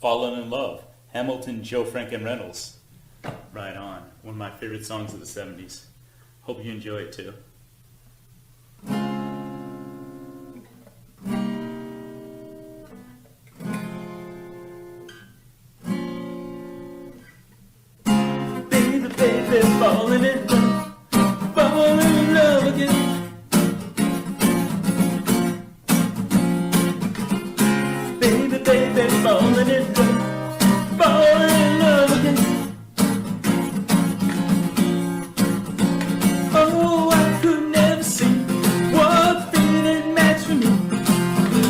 Fallen in Love, Hamilton, Joe Frank, and Reynolds. Right on. One of my favorite songs of the 70s. Hope you enjoy it too. Baby, baby, falling in love, falling in love again. Baby, baby, falling in love, falling in love again. Oh, I could never see what feeling match for me.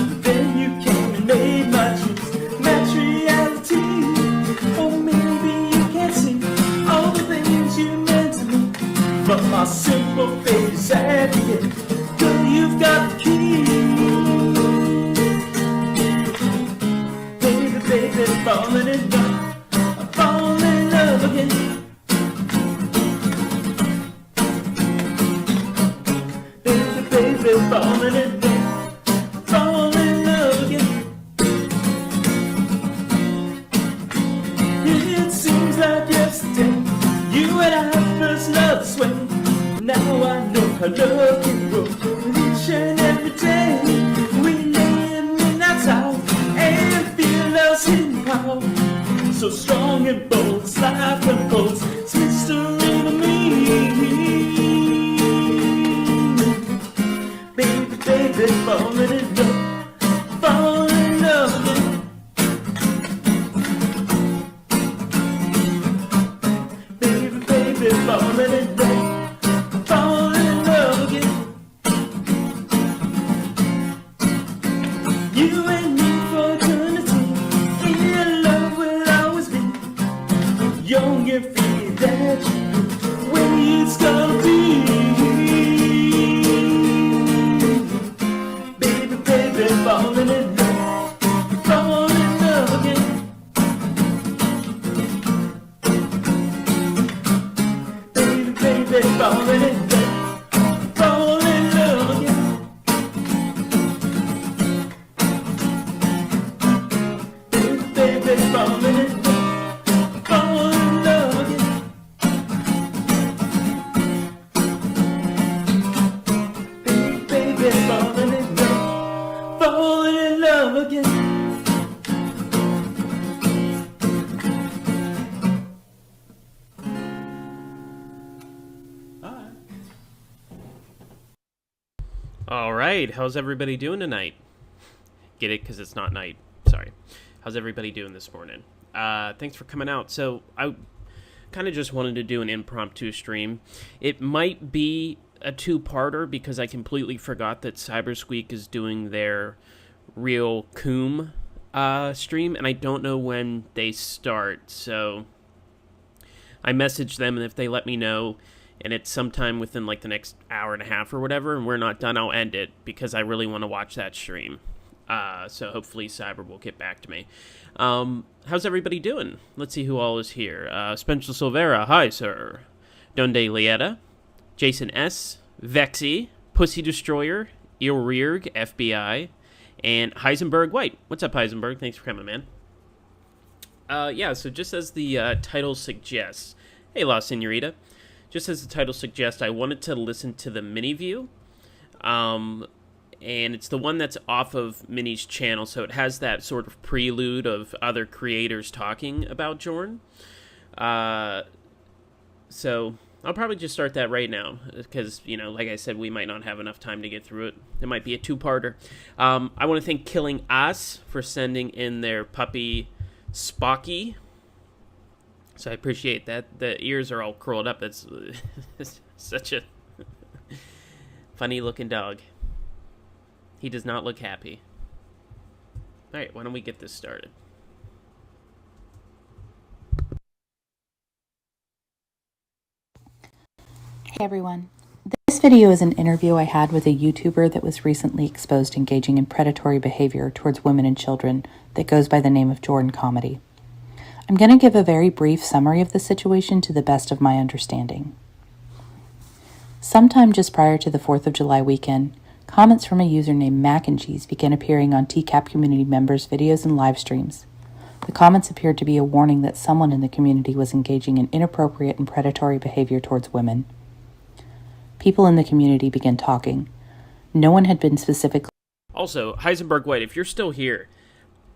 But then you came and made my dreams match reality. Oh, maybe you can't see all the things you meant to me, but my simple faith is at the end. Girl, you've got the key. Baby, baby, falling in love, I'm falling in love again. Baby, baby, falling in love, falling in love again. It seems like yesterday you and I first loved this way. Now I know how love can grow each and every day. We lay in midnight hour and feel love's hidden power. So strong and bold, it's life unfolds, it's mystery to me. Baby, baby, falling in love, falling in love again. Baby, baby, falling in love, falling in love again. You and me for eternity, in love will always be. Young and free, that's the way it's gonna be. Baby, baby, falling in love, falling in love again. Baby, baby, falling in love, falling in love again. Baby, baby, falling in love, falling in love again. Baby, baby, falling in love again. All right, how's everybody doing tonight? Get it? Because it's not night. Sorry. How's everybody doing this morning? Thanks for coming out. So I kind of just wanted to do an impromptu stream. It might be a two-parter because I completely forgot that Cybersqueak is doing their Real Coom stream, and I don't know when they start. So I messaged them, and if they let me know, and it's sometime within like the next hour and a half or whatever, and we're not done, I'll end it because I really want to watch that stream. So hopefully Cyber will get back to me. How's everybody doing? Let's see who all is here. Spencer Silvera, hi sir. Donde Lieta, Jason S, Vexy, Pussy Destroyer, Ilrirg, FBI, and Heisenberg White. What's up, Heisenberg? Thanks for coming, man. Yeah, so just as the title suggests, hey La Senorita. Just as the title suggests, I wanted to listen to the Miniview, and it's the one that's off of Minnie's channel, so it has that sort of prelude of other creators talking about Jorn. So I'll probably just start that right now, because, you know, like I said, we might not have enough time to get through it. It might be a two-parter. I want to thank Killing Us for sending in their puppy, Spocky. So I appreciate that. The ears are all curled up. That's such a funny-looking dog. He does not look happy. All right, why don't we get this started? Hey everyone. This video is an interview I had with a YouTuber that was recently exposed engaging in predatory behavior towards women and children that goes by the name of Jordan Comedy. I'm going to give a very brief summary of the situation to the best of my understanding. Sometime just prior to the 4th of July weekend, comments from a user named Mac and Cheese began appearing on TCAP community members' videos and live streams, The comments appeared to be a warning that someone in the community was engaging in inappropriate and predatory behavior towards women. People in the community began talking. No one had been specifically... Also, Heisenberg White, if you're still here,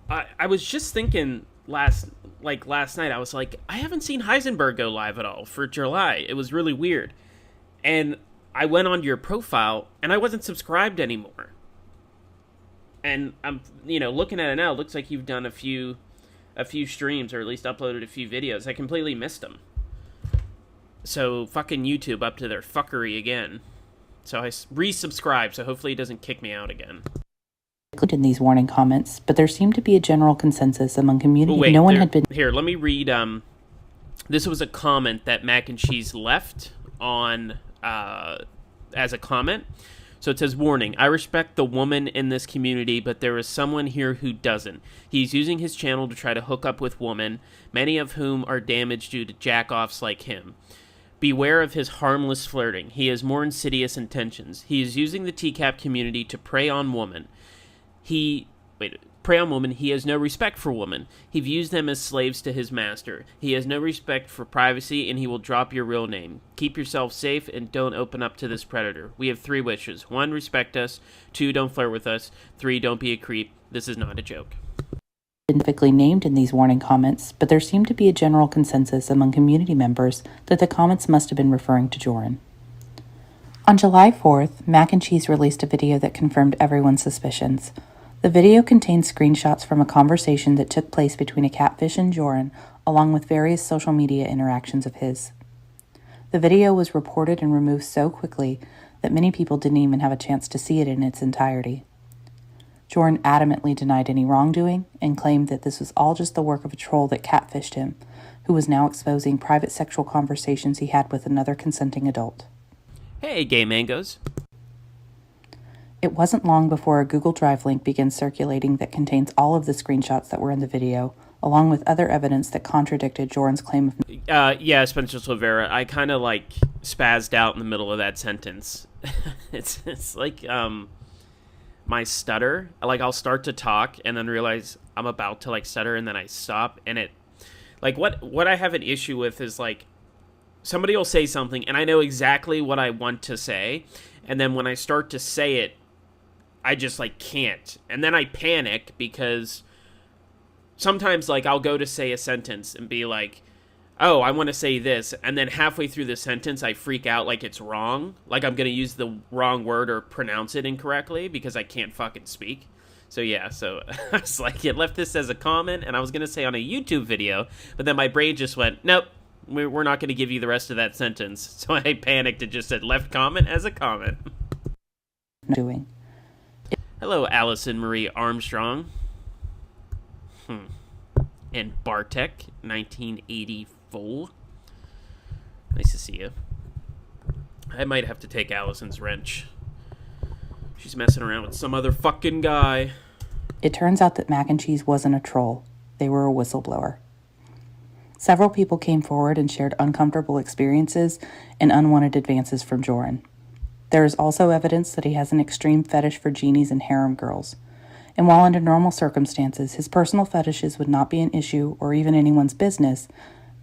I was just thinking last night, I was like, I haven't seen Heisenberg go live at all for Jorrly. It was really weird. And I went onto your profile, and I wasn't subscribed anymore. And I'm, looking at it now, it looks like you've done a few streams, or at least uploaded a few videos. I completely missed them. So, fucking YouTube up to their fuckery again. So I resubscribed, so hopefully it doesn't kick me out again. In these warning comments, but there seemed to be a general consensus among community. Wait, no one had been... Here, let me read, this was a comment that Mac and Cheese left on, as a comment. So it says, warning, I respect the woman in this community, but there is someone here who doesn't. He's using his channel to try to hook up with women, many of whom are damaged due to jack-offs like him. Beware of his harmless flirting. He has more insidious intentions. He is using the TCAP community to prey on women. He has no respect for women. He views them as slaves to his master. He has no respect for privacy, and he will drop your real name. Keep yourself safe and don't open up to this predator. We have 3 wishes. 1, respect us. 2, don't flirt with us. 3, don't be a creep. This is not a joke. Specifically named in these warning comments, but there seemed to be a general consensus among community members that the comments must have been referring to Jorrly. On July 4th, Mac and Cheese released a video that confirmed everyone's suspicions. The video contained screenshots from a conversation that took place between a catfish and Jorrly, along with various social media interactions of his. The video was reported and removed so quickly that many people didn't even have a chance to see it in its entirety. Jorrly adamantly denied any wrongdoing and claimed that this was all just the work of a troll that catfished him, who was now exposing private sexual conversations he had with another consenting adult. Hey, gay mangoes. It wasn't long before a Google Drive link began circulating that contains all of the screenshots that were in the video, along with other evidence that contradicted Jorrly's claim of... Yeah, Spencer Silvera, I kind of, spazzed out in the middle of that sentence. It's like, my stutter. I'll start to talk and then realize I'm about to, stutter, and then I stop, and it... what I have an issue with is, somebody will say something, and I know exactly what I want to say, and then when I start to say it, I just, can't. And then I panic because sometimes, I'll go to say a sentence and be like, oh, I want to say this. And then halfway through the sentence, I freak out like it's wrong. Like I'm going to use the wrong word or pronounce it incorrectly because I can't fucking speak. So, yeah, I was like, it left this as a comment, and I was going to say on a YouTube video, but then my brain just went, nope, we're not going to give you the rest of that sentence. So I panicked and just said left comment as a comment. Doing. Hello, Allison Marie Armstrong. And Bartek, 1984. Nice to see you. I might have to take Allison's wrench. She's messing around with some other fucking guy. It turns out that Mac and Cheese wasn't a troll. They were a whistleblower. Several people came forward and shared uncomfortable experiences and unwanted advances from Jorrly. There is also evidence that he has an extreme fetish for genies and harem girls. And while under normal circumstances, his personal fetishes would not be an issue or even anyone's business,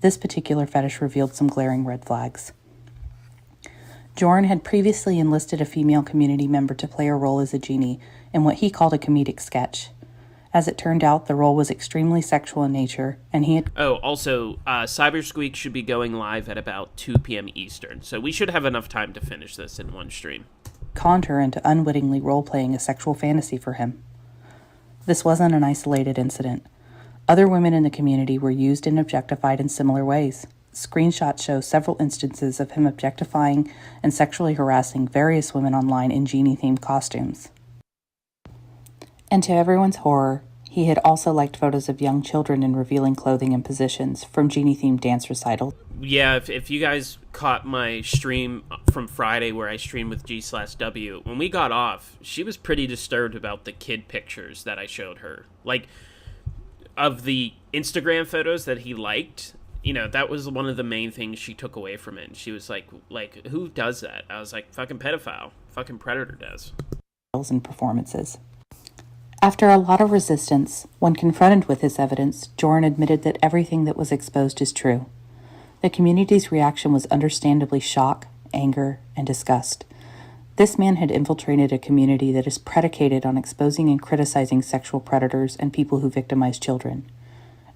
this particular fetish revealed some glaring red flags. Jorrly had previously enlisted a female community member to play a role as a genie in what he called a comedic sketch. As it turned out, the role was extremely sexual in nature, and he had... Oh, also, Cybersqueak should be going live at about 2 p.m. Eastern, so we should have enough time to finish this in one stream. Conned her into unwittingly role-playing a sexual fantasy for him. This wasn't an isolated incident. Other women in the community were used and objectified in similar ways. Screenshots show several instances of him objectifying and sexually harassing various women online in genie-themed costumes. And to everyone's horror, he had also liked photos of young children in revealing clothing and positions from genie-themed dance recitals. Yeah, if you guys caught my stream from Friday where I streamed with G/W, when we got off, she was pretty disturbed about the kid pictures that I showed her. Of the Instagram photos that he liked, that was one of the main things she took away from it. And she was like, who does that? I was like, fucking pedophile. Fucking predator does. And performances. After a lot of resistance, when confronted with this evidence, Jorrly admitted that everything that was exposed is true. The community's reaction was understandably shock, anger, and disgust. This man had infiltrated a community that is predicated on exposing and criticizing sexual predators and people who victimize children.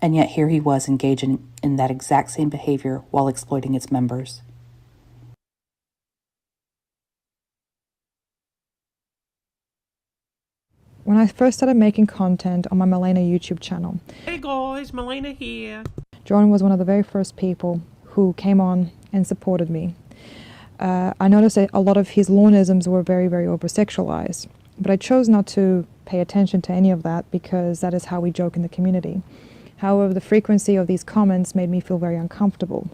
And yet here he was engaging in that exact same behavior while exploiting its members. When I first started making content on my Milena YouTube channel, Hey guys, Milena here. Jorrly was one of the very first people who came on and supported me. I noticed that a lot of his lawnisms were very, very over-sexualized, but I chose not to pay attention to any of that because that is how we joke in the community. However, the frequency of these comments made me feel very uncomfortable.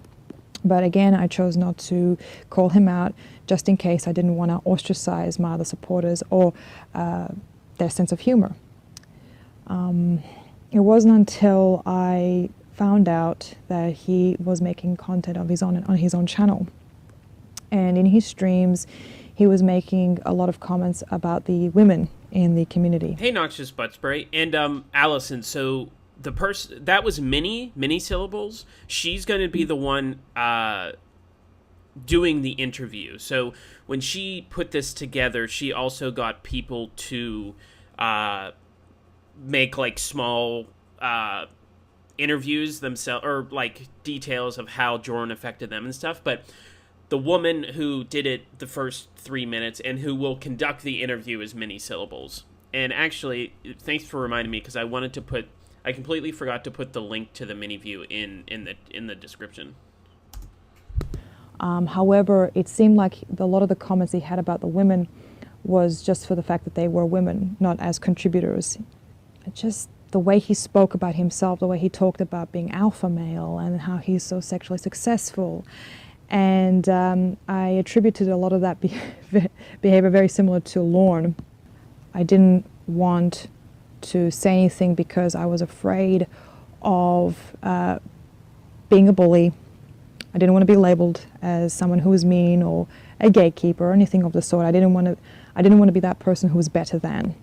But again, I chose not to call him out just in case I didn't want to ostracize my other supporters or their sense of humor. It wasn't until I found out that he was making content of his own on his own channel. And in his streams, he was making a lot of comments about the women in the community. Hey, Noxious Butt Spray. And Allison, so the person that was mini syllables, she's going to be the one doing the interview. So when she put this together, she also got people to make like small interviews themselves, or like details of how Jorrly affected them and stuff. But the woman who did it the first 3 minutes and who will conduct the interview is mini syllables. And actually, thanks for reminding me, because I completely forgot to put the link to the Miniview in the description. However, it seemed like a lot of the comments he had about the women was just for the fact that they were women, not as contributors. Just the way he spoke about himself, the way he talked about being alpha male and how he's so sexually successful. And I attributed a lot of that behavior very similar to Lorne. I didn't want to say anything because I was afraid of being a bully. I didn't want to be labeled as someone who was mean or a gatekeeper or anything of the sort. I didn't want to be that person who was better than.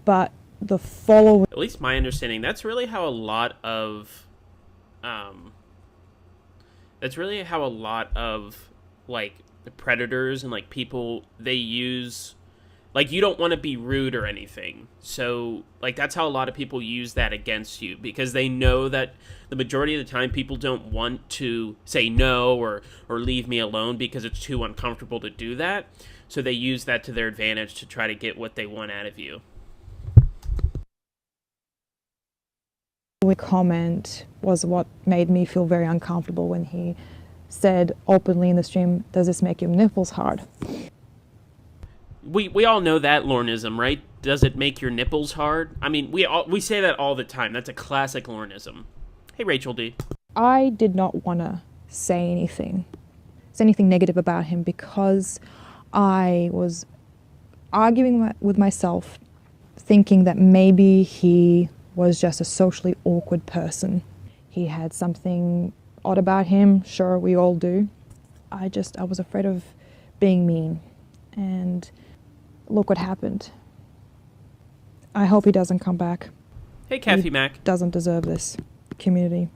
But the following, at least my understanding, that's really how a lot of like the predators and like people, they use, like, you don't want to be rude or anything. So like that's how a lot of people use that against you, because they know that the majority of the time people don't want to say no or leave me alone because it's too uncomfortable to do that. So they use that to their advantage to try to get what they want out of you. comment was what made me feel very uncomfortable when he said openly in the stream, "Does this make your nipples hard?" We all know that Lornism, right? Does it make your nipples hard? I mean, we say that all the time. That's a classic Lornism. Hey, Rachel D. I did not want to say anything negative about him because I was arguing with myself, thinking that maybe he was just a socially awkward person. He had something odd about him. Sure, we all do. I was afraid of being mean. And look what happened. I hope he doesn't come back. Hey, Kathy He Mack. doesn't deserve this community.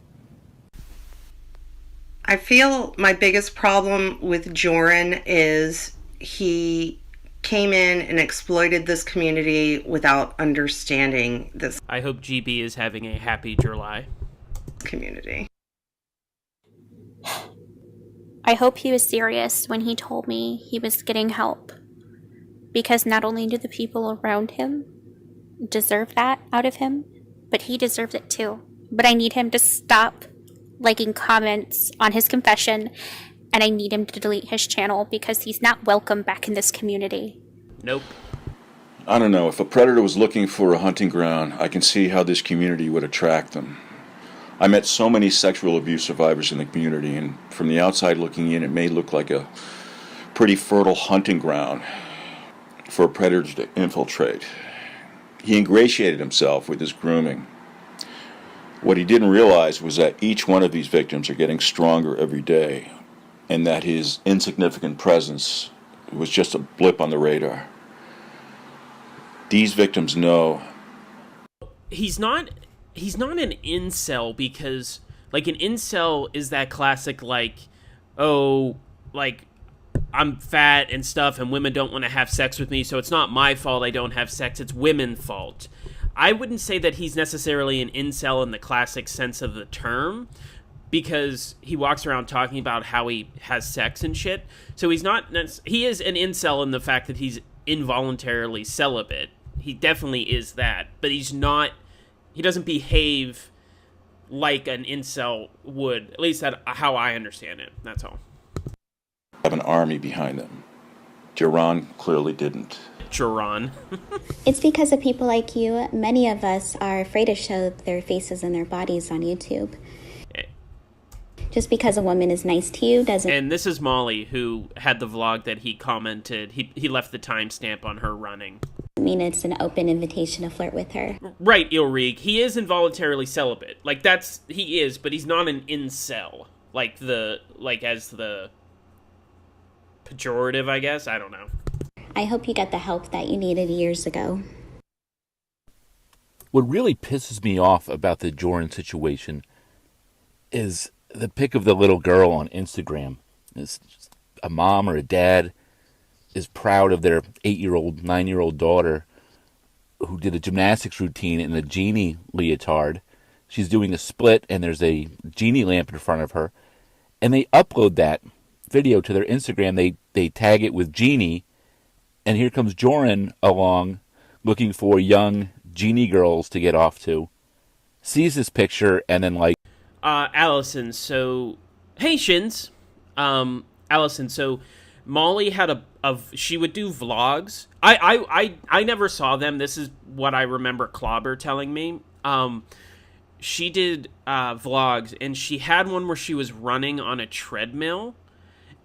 I feel my biggest problem with Jorrly is he came in and exploited this community without understanding this I hope GB is having a happy Jorrly. community. I hope he was serious when he told me he was getting help. Because not only do the people around him deserve that out of him, but he deserves it too. But I need him to stop liking comments on his confession, and I need him to delete his channel because he's not welcome back in this community. Nope. I don't know. If a predator was looking for a hunting ground, I can see how this community would attract them. I met so many sexual abuse survivors in the community, and from the outside looking in, it may look like a pretty fertile hunting ground for a predator to infiltrate. He ingratiated himself with his grooming. What he didn't realize was that each one of these victims are getting stronger every day, and that his insignificant presence was just a blip on the radar. These victims know. He's not an incel because, like, an incel is that classic, like, oh, like, I'm fat and stuff and women don't want to have sex with me, so it's not my fault I don't have sex, it's women's fault. I wouldn't say that he's necessarily an incel in the classic sense of the term, because he walks around talking about how he has sex and shit. So he's not... He is an incel in the fact that he's involuntarily celibate. He definitely is that. But he's not... He doesn't behave like an incel would. At least that's how I understand it. That's all. Have an army behind them. Jorrly clearly didn't. Jorrly. It's because of people like you. Many of us are afraid to show their faces and their bodies on YouTube. Just because a woman is nice to you doesn't... And this is Molly, who had the vlog that he commented. He left the timestamp on her running. mean it's an open invitation to flirt with her. Right, Ilrig. He is involuntarily celibate. Like, he is, but he's not an incel. As the pejorative, I guess? I don't know. I hope you got the help that you needed years ago. What really pisses me off about the Jorrly situation is the pic of the little girl on Instagram. It's a mom or a dad is proud of their 8-year-old, 9-year-old daughter who did a gymnastics routine in a genie leotard. She's doing a split and there's a genie lamp in front of her. And they upload that video to their Instagram. They tag it with genie. And here comes Jorrly along looking for young genie girls to get off to. Sees this picture and then Allison, so... Hey, Shins. Allison, so... Molly had she would do vlogs. I never saw them. This is what I remember Clobber telling me. She did vlogs, and she had one where she was running on a treadmill,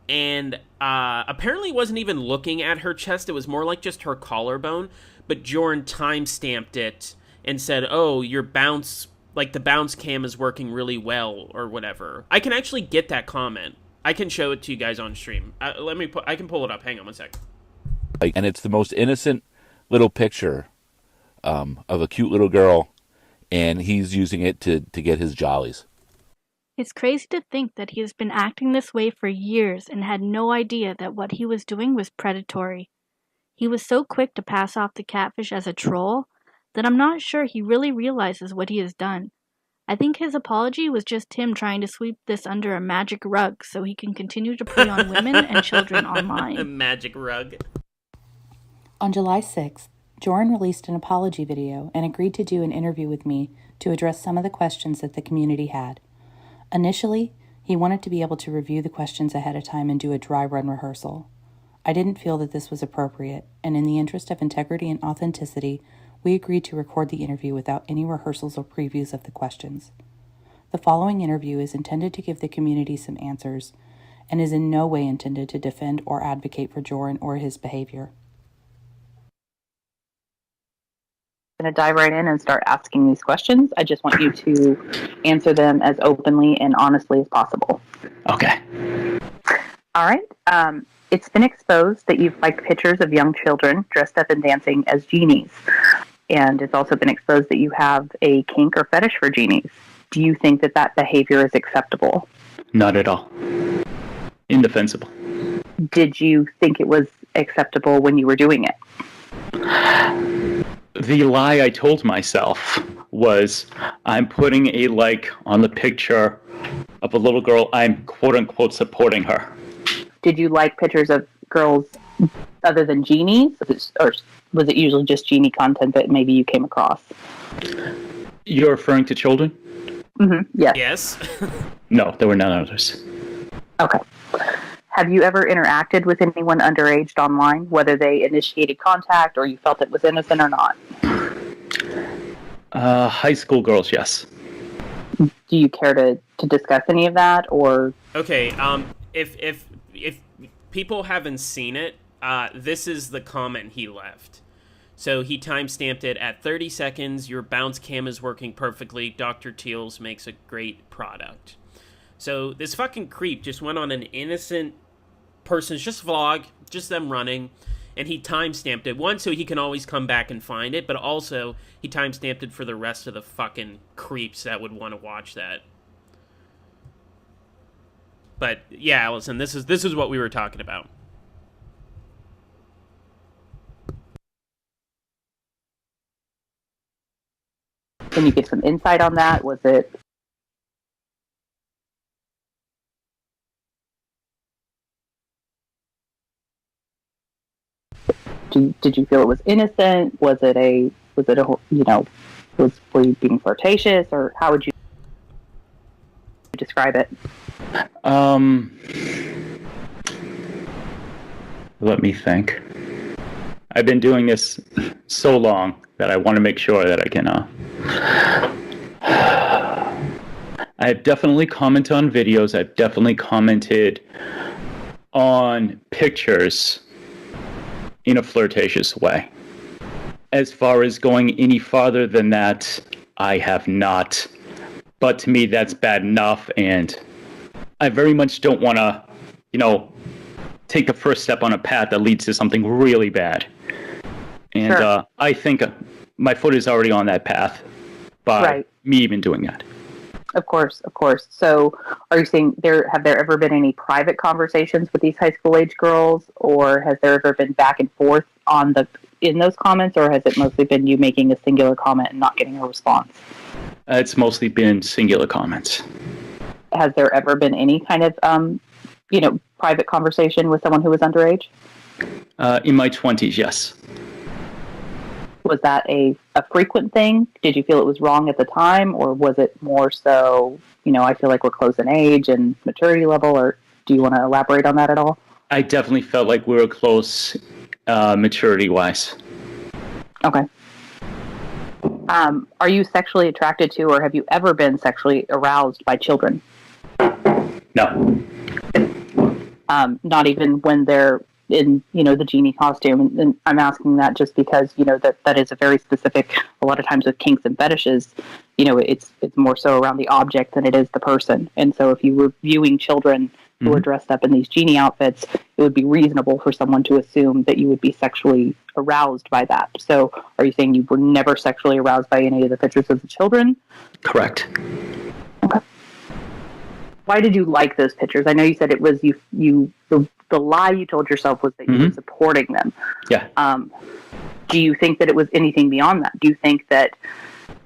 and apparently wasn't even looking at her chest. It was more like just her collarbone, but Jorrly time-stamped it and said, oh, your bounce, the bounce cam is working really well, or whatever. I can actually get that comment. I can show it to you guys on stream. I can pull it up. Hang on one sec. And it's the most innocent little picture of a cute little girl, and he's using it to get his jollies. It's crazy to think that he has been acting this way for years and had no idea that what he was doing was predatory. He was so quick to pass off the catfish as a troll that I'm not sure he really realizes what he has done. I think his apology was just him trying to sweep this under a magic rug so he can continue to prey on women and children online. A magic rug. On July 6th, Jorrly released an apology video and agreed to do an interview with me to address some of the questions that the community had. Initially, he wanted to be able to review the questions ahead of time and do a dry run rehearsal. I didn't feel that this was appropriate, and in the interest of integrity and authenticity, we agreed to record the interview without any rehearsals or previews of the questions. The following interview is intended to give the community some answers and is in no way intended to defend or advocate for Jorrly or his behavior. I'm going to dive right in and start asking these questions. I just want you to answer them as openly and honestly as possible. Okay. All right. It's been exposed that you've liked pictures of young children dressed up and dancing as genies. And it's also been exposed that you have a kink or fetish for genies. Do you think that that behavior is acceptable? Not at all. Indefensible. Did you think it was acceptable when you were doing it? The lie I told myself was I'm putting a like on the picture of a little girl. I'm quote-unquote supporting her. Did you like pictures of girls other than genies? Or was it usually just genie content that maybe you came across? You're referring to children? Mm-hmm. Yes. Yes. No, there were none others. Okay. Have you ever interacted with anyone underage online, whether they initiated contact or you felt it was innocent or not? High school girls, yes. Do you care to discuss any of that, or? Okay, if people haven't seen it, this is the comment he left. So he timestamped it at 30 seconds. Your bounce cam is working perfectly. Dr. Teals makes a great product. So this fucking creep just went on an innocent person's just vlog, just them running, and he timestamped it. One, so he can always come back and find it, but also he timestamped it for the rest of the fucking creeps that would want to watch that. But yeah, Allison, this is what we were talking about. Can you get some insight on that? Was it... Did you feel it was innocent? Was it a were you being flirtatious, or how would you describe it? Let me think. I've been doing this so long that I want to make sure that I can. I've definitely commented on videos. I've definitely commented on pictures in a flirtatious way. As far as going any farther than that, I have not. But to me, that's bad enough, and I very much don't want to, take the first step on a path that leads to something really bad. And Sure. I think my foot is already on that path by me even doing that. Of course. So are you saying have there ever been any private conversations with these high school age girls, or has there ever been back and forth in those comments, or has it mostly been you making a singular comment and not getting a response? It's mostly been singular comments. Has there ever been any kind of, private conversation with someone who was underage? In my 20s, yes. Was that a frequent thing? Did you feel it was wrong at the time, or was it more so, I feel like we're close in age and maturity level, or do you want to elaborate on that at all? I definitely felt like we were close maturity-wise. Okay. Are you sexually attracted to, or have you ever been sexually aroused by children? No. Not even when they're in, the genie costume. And I'm asking that just because, that is a very specific, a lot of times with kinks and fetishes, it's more so around the object than it is the person. And so if you were viewing children who are dressed up in these genie outfits, it would be reasonable for someone to assume that you would be sexually aroused by that. So are you saying you were never sexually aroused by any of the pictures of the children? Correct. Okay. Why did you like those pictures? I know you said it was the lie you told yourself was that you were supporting them. Yeah. Do you think that it was anything beyond that? Do you think that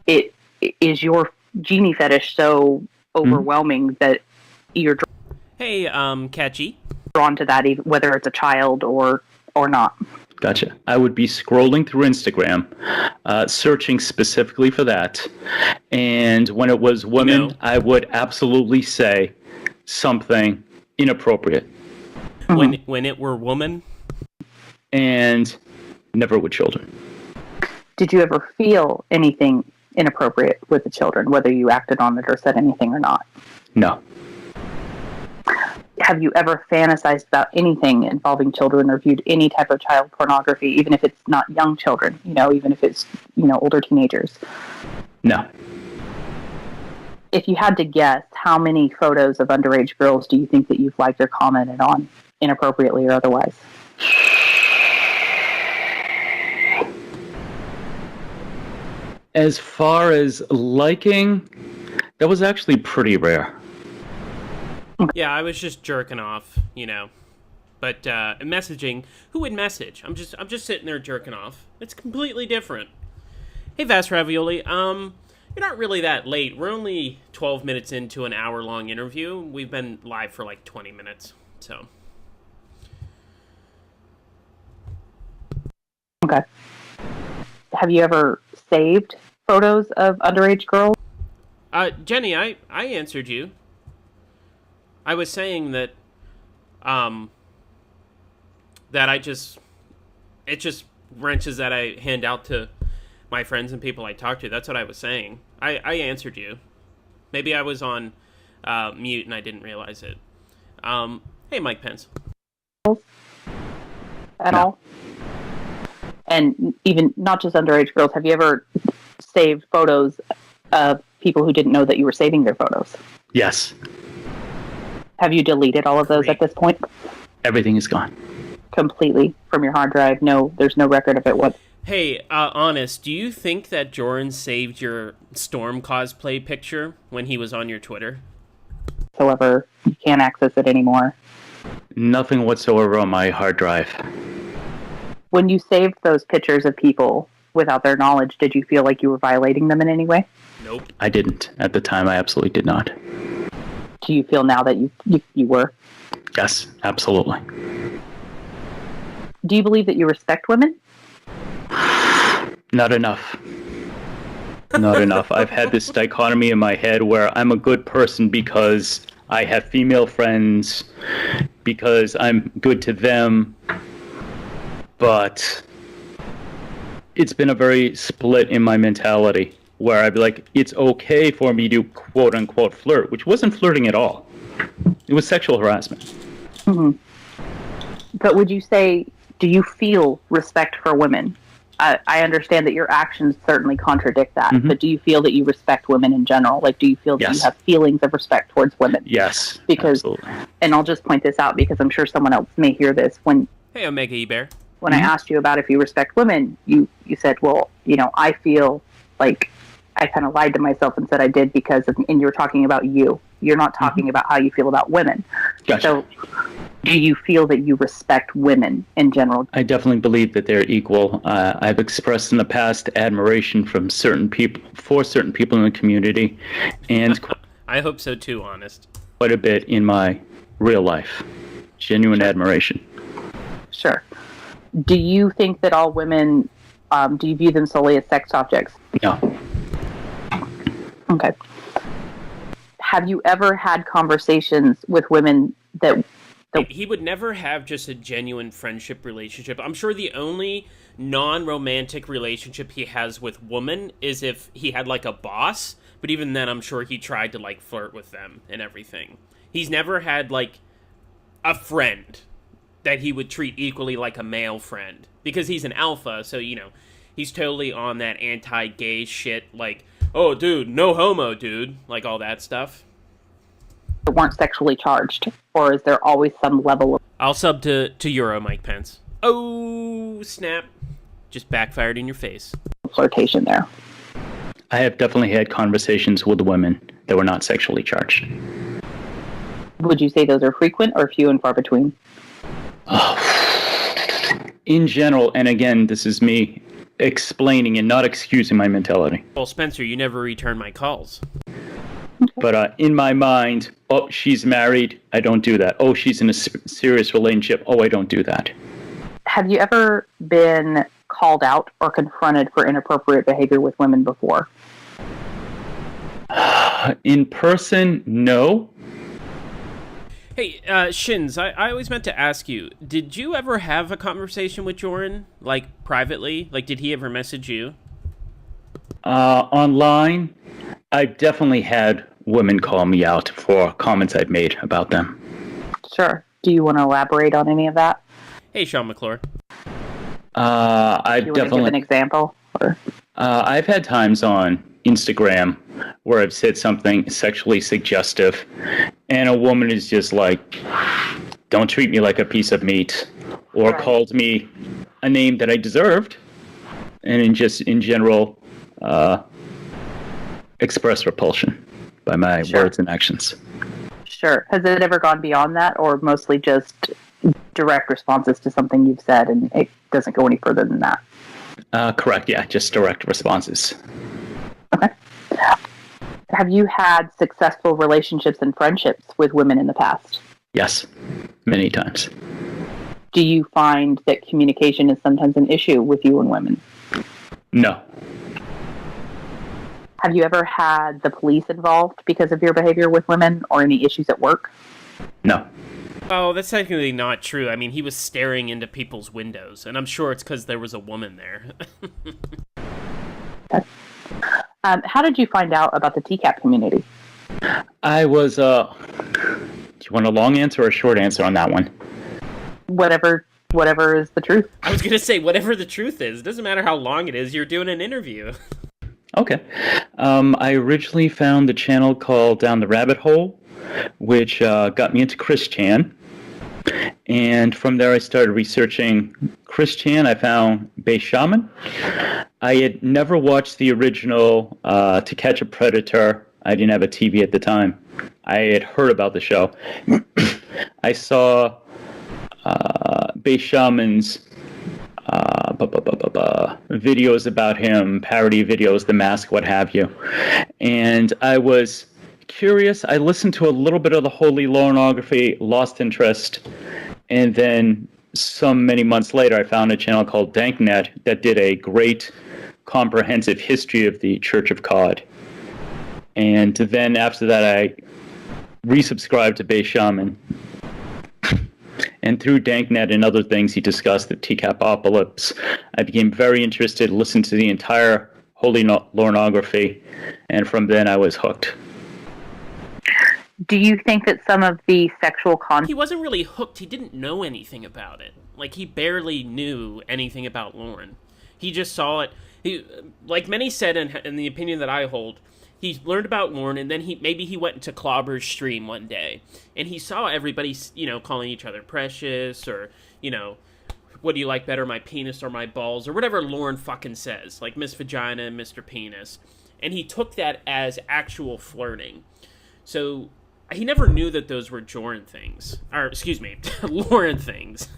it is your genie fetish so overwhelming that you're Hey, Catchy. drawn to that, even whether it's a child or not? Gotcha. I would be scrolling through Instagram, searching specifically for that. And when it was women, I would absolutely say something inappropriate. When it were woman? And never with children. Did you ever feel anything inappropriate with the children, whether you acted on it or said anything or not? No. Have you ever fantasized about anything involving children or viewed any type of child pornography, even if it's not young children, even if it's, older teenagers? No. If you had to guess, how many photos of underage girls do you think that you've liked or commented on, inappropriately or otherwise? As far as liking, that was actually pretty rare. Yeah, I was just jerking off, But messaging, who would message? I'm just sitting there jerking off. It's completely different. Hey, Vast Ravioli. You're not really that late. We're only 12 minutes into an hour-long interview. We've been live for like 20 minutes, so. Okay. Have you ever saved photos of underage girls? Jenny, I answered you. I was saying that, that it just wrenches that I hand out to my friends and people I talk to. That's what I was saying. I answered you. Maybe I was on mute and I didn't realize it. Hey, Mike Pence. At all? And even not just underage girls, have you ever saved photos of people who didn't know that you were saving their photos? Yes. Have you deleted all of those at this point? Everything is gone. completely from your hard drive. No, there's no record of it. What? Hey, honest, do you think that Jordan saved your Storm cosplay picture when he was on your Twitter? Whatsoever, you can't access it anymore. Nothing whatsoever on my hard drive. When you saved those pictures of people without their knowledge, did you feel like you were violating them in any way? Nope. I didn't. At the time, I absolutely did not. Do you feel now that you were? Yes, absolutely. Do you believe that you respect women? Not enough. Not enough. I've had this dichotomy in my head where I'm a good person because I have female friends, because I'm good to them, but it's been a very split in my mentality where I'd be like, it's okay for me to quote-unquote flirt, which wasn't flirting at all. It was sexual harassment. Mm-hmm. But would you say, do you feel respect for women? I understand that your actions certainly contradict that, but do you feel that you respect women in general? Like, do you feel that you have feelings of respect towards women? Yes, because, absolutely. And I'll just point this out because I'm sure someone else may hear this. Hey, Omega E-Bear. When I asked you about if you respect women, you said, well, I feel like I kind of lied to myself and said I did because of, and you were talking about you. You're not talking about how you feel about women. Gotcha. So do you feel that you respect women in general? I definitely believe that they're equal. I've expressed in the past admiration from certain people, for certain people in the community, and I hope so too, honest. Quite a bit in my real life. Genuine admiration. Sure. Do you think that all women, do you view them solely as sex objects? No. Okay. Have you ever had conversations with women that he would never have just a genuine friendship relationship? I'm sure the only non-romantic relationship he has with women is if he had like a boss, but even then I'm sure he tried to like flirt with them and everything. He's never had like a friend that he would treat equally like a male friend because he's an alpha, so he's totally on that anti-gay shit, like, oh dude, no homo dude, like all that stuff. Weren't sexually charged, or is there always some level of... I'll sub to Euro, Mike Pence. Oh, snap. Just backfired in your face. Flirtation there. I have definitely had conversations with women that were not sexually charged. Would you say those are frequent or few and far between? In general, and again, this is me explaining and not excusing my mentality. Well, Spencer, you never return my calls. But in my mind, oh, she's married, I don't do that. Oh, she's in a serious relationship, oh, I don't do that. Have you ever been called out or confronted for inappropriate behavior with women before? In person, no. Hey, Shins, I always meant to ask you, did you ever have a conversation with Jordan, like, privately? Like, did he ever message you? Online, I've definitely had women call me out for comments I've made about them. Sure. Do you want to elaborate on any of that? Hey, Sean McClure. I've definitely give an example. Or? I've had times on Instagram where I've said something sexually suggestive, and a woman is just like, "Don't treat me like a piece of meat," or called me a name that I deserved, and in general, express repulsion by my words and actions. Sure. Has it ever gone beyond that, or mostly just direct responses to something you've said, and it doesn't go any further than that? Correct, yeah, just direct responses. Okay. Have you had successful relationships and friendships with women in the past? Yes, many times. Do you find that communication is sometimes an issue with you and women? No. Have you ever had the police involved because of your behavior with women or any issues at work? No. Oh, that's technically not true. I mean, he was staring into people's windows, and I'm sure it's because there was a woman there. How did you find out about the TCAP community? I was, do you want a long answer or a short answer on that one? Whatever is the truth. I was going to say, whatever the truth is. It doesn't matter how long it is. You're doing an interview. Okay. I originally found the channel called Down the Rabbit Hole, which got me into Chris Chan. And from there, I started researching Chris Chan. I found Bay Shaman. I had never watched the original To Catch a Predator. I didn't have a TV at the time. I had heard about the show. I saw Bay Shaman's videos about him, parody videos, The Mask, what have you. And I was curious. I listened to a little bit of the Holy Laurenography, lost interest, and then many months later, I found a channel called Danknet that did a great comprehensive history of the Church of God. And then after that, I resubscribed to Bay Shaman. And through Danknet and other things he discussed, the TCAPocalypse, I became very interested, listened to the entire Holy Laurenography, and from then I was hooked. Do you think that some of the sexual content... He wasn't really hooked. He didn't know anything about it. Like, he barely knew anything about Lauren. He just saw it. He, like many said, in the opinion that I hold, he learned about Lauren, and then maybe he went into Clobber's stream one day, and he saw everybody, calling each other precious, or, what do you like better, my penis or my balls, or whatever Lauren fucking says, like Miss Vagina and Mr. Penis. And he took that as actual flirting. So he never knew that those were Lauren things. Lauren things.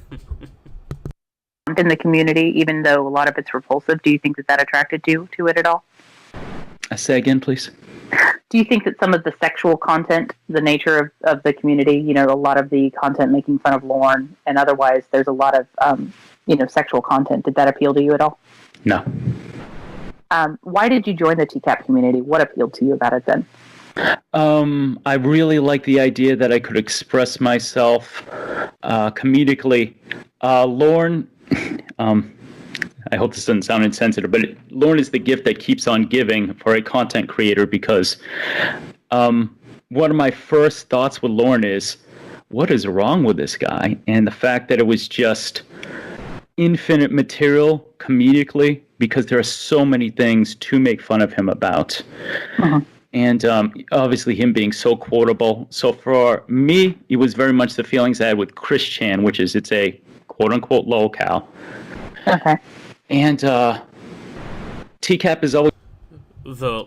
In the community, even though a lot of it's repulsive, do you think that attracted you to it at all? Say again, please. Do you think that some of the sexual content, the nature of the community, a lot of the content making fun of Lauren and otherwise, there's a lot of, sexual content. Did that appeal to you at all? No. Why did you join the TCAP community? What appealed to you about it then? I really liked the idea that I could express myself comedically. Lauren, I hope this doesn't sound insensitive, but Lauren is the gift that keeps on giving for a content creator, because one of my first thoughts with Lauren is, what is wrong with this guy? And the fact that it was just infinite material comedically, because there are so many things to make fun of him about. Uh-huh. And obviously him being so quotable. So for me, it was very much the feelings I had with Chris Chan, which is it's a quote-unquote lolcow. Okay. And TCAP is always... The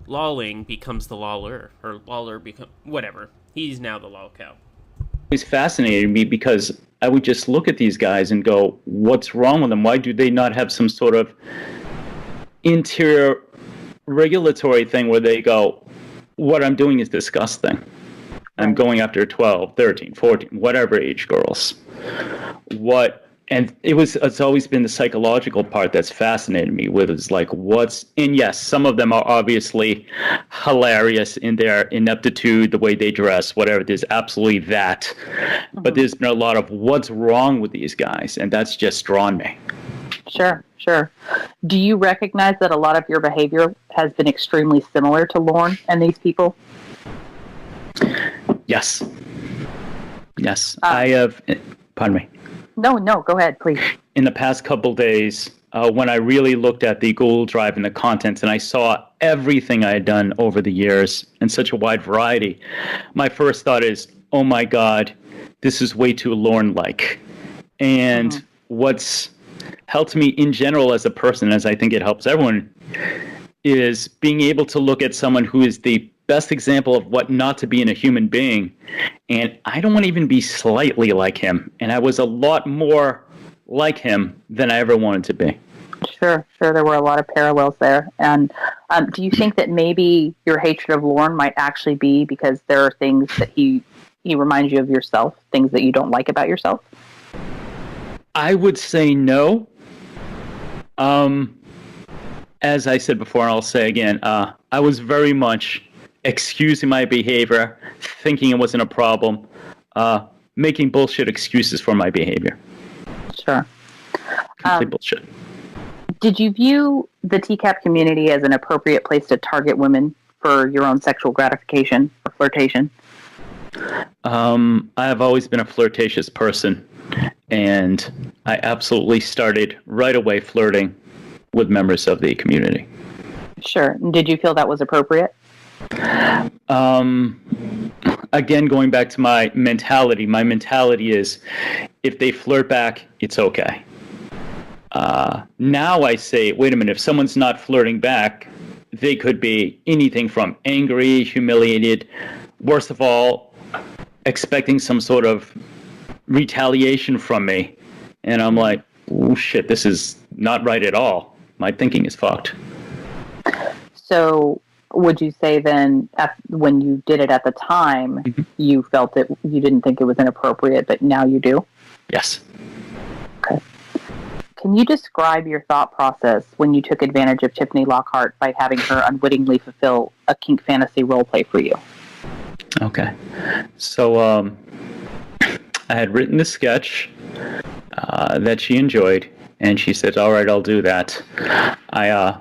lolling becomes the loller, or loller become whatever. He's now the lolcow. Always fascinated me, because I would just look at these guys and go, what's wrong with them? Why do they not have some sort of interior regulatory thing where they go, what I'm doing is disgusting. I'm going after 12, 13, 14, whatever age girls. And it's always been the psychological part that's fascinated me with, is like and yes, some of them are obviously hilarious in their ineptitude, the way they dress, whatever. There's absolutely that. Mm-hmm. But there's been a lot of what's wrong with these guys, and that's just drawn me. Sure. Do you recognize that a lot of your behavior has been extremely similar to Lauren and these people? Yes. I have... Pardon me. No, go ahead, please. In the past couple days, when I really looked at the Google Drive and the contents, and I saw everything I had done over the years in such a wide variety, my first thought is, oh my God, this is way too Lauren-like. And what's helped me in general as a person, as I think it helps everyone, is being able to look at someone who is the best example of what not to be in a human being. And I don't want to even be slightly like him. And I was a lot more like him than I ever wanted to be. Sure. There were a lot of parallels there. And do you think that maybe your hatred of Lauren might actually be because there are things that he reminds you of yourself, things that you don't like about yourself? I would say no. As I said before, and I'll say again, I was very much excusing my behavior, thinking it wasn't a problem, making bullshit excuses for my behavior. Sure. Complete bullshit. Did you view the TCAP community as an appropriate place to target women for your own sexual gratification or flirtation? I have always been a flirtatious person, and I absolutely started right away flirting with members of the community. Sure. Did you feel that was appropriate? again, going back to my mentality is if they flirt back, it's okay. Now I say, wait a minute, if someone's not flirting back, they could be anything from angry, humiliated, worst of all, expecting some sort of retaliation from me. And I'm like, oh shit, this is not right at all. My thinking is fucked. So would you say then, when you did it at the time, you felt that you didn't think it was inappropriate, but now you do? Yes. Okay. Can you describe your thought process when you took advantage of Tiffany Lockhart by having her unwittingly fulfill a kink fantasy role play for you? Okay. So I had written the sketch that she enjoyed, and she said, all right, I'll do that. I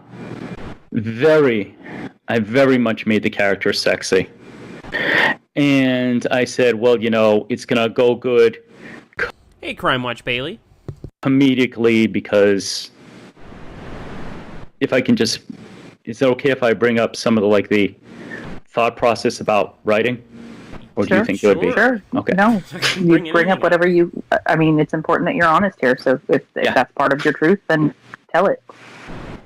very much made the character sexy. And I said, well, it's going to go good. Hey, Crime Watch Bailey. Comedically, because if I can just, is it okay if I bring up some of the thought process about writing? Or do you think it would be? Sure. Okay. No, you bring up whatever it's important that you're honest here. So if that's part of your truth, then tell it.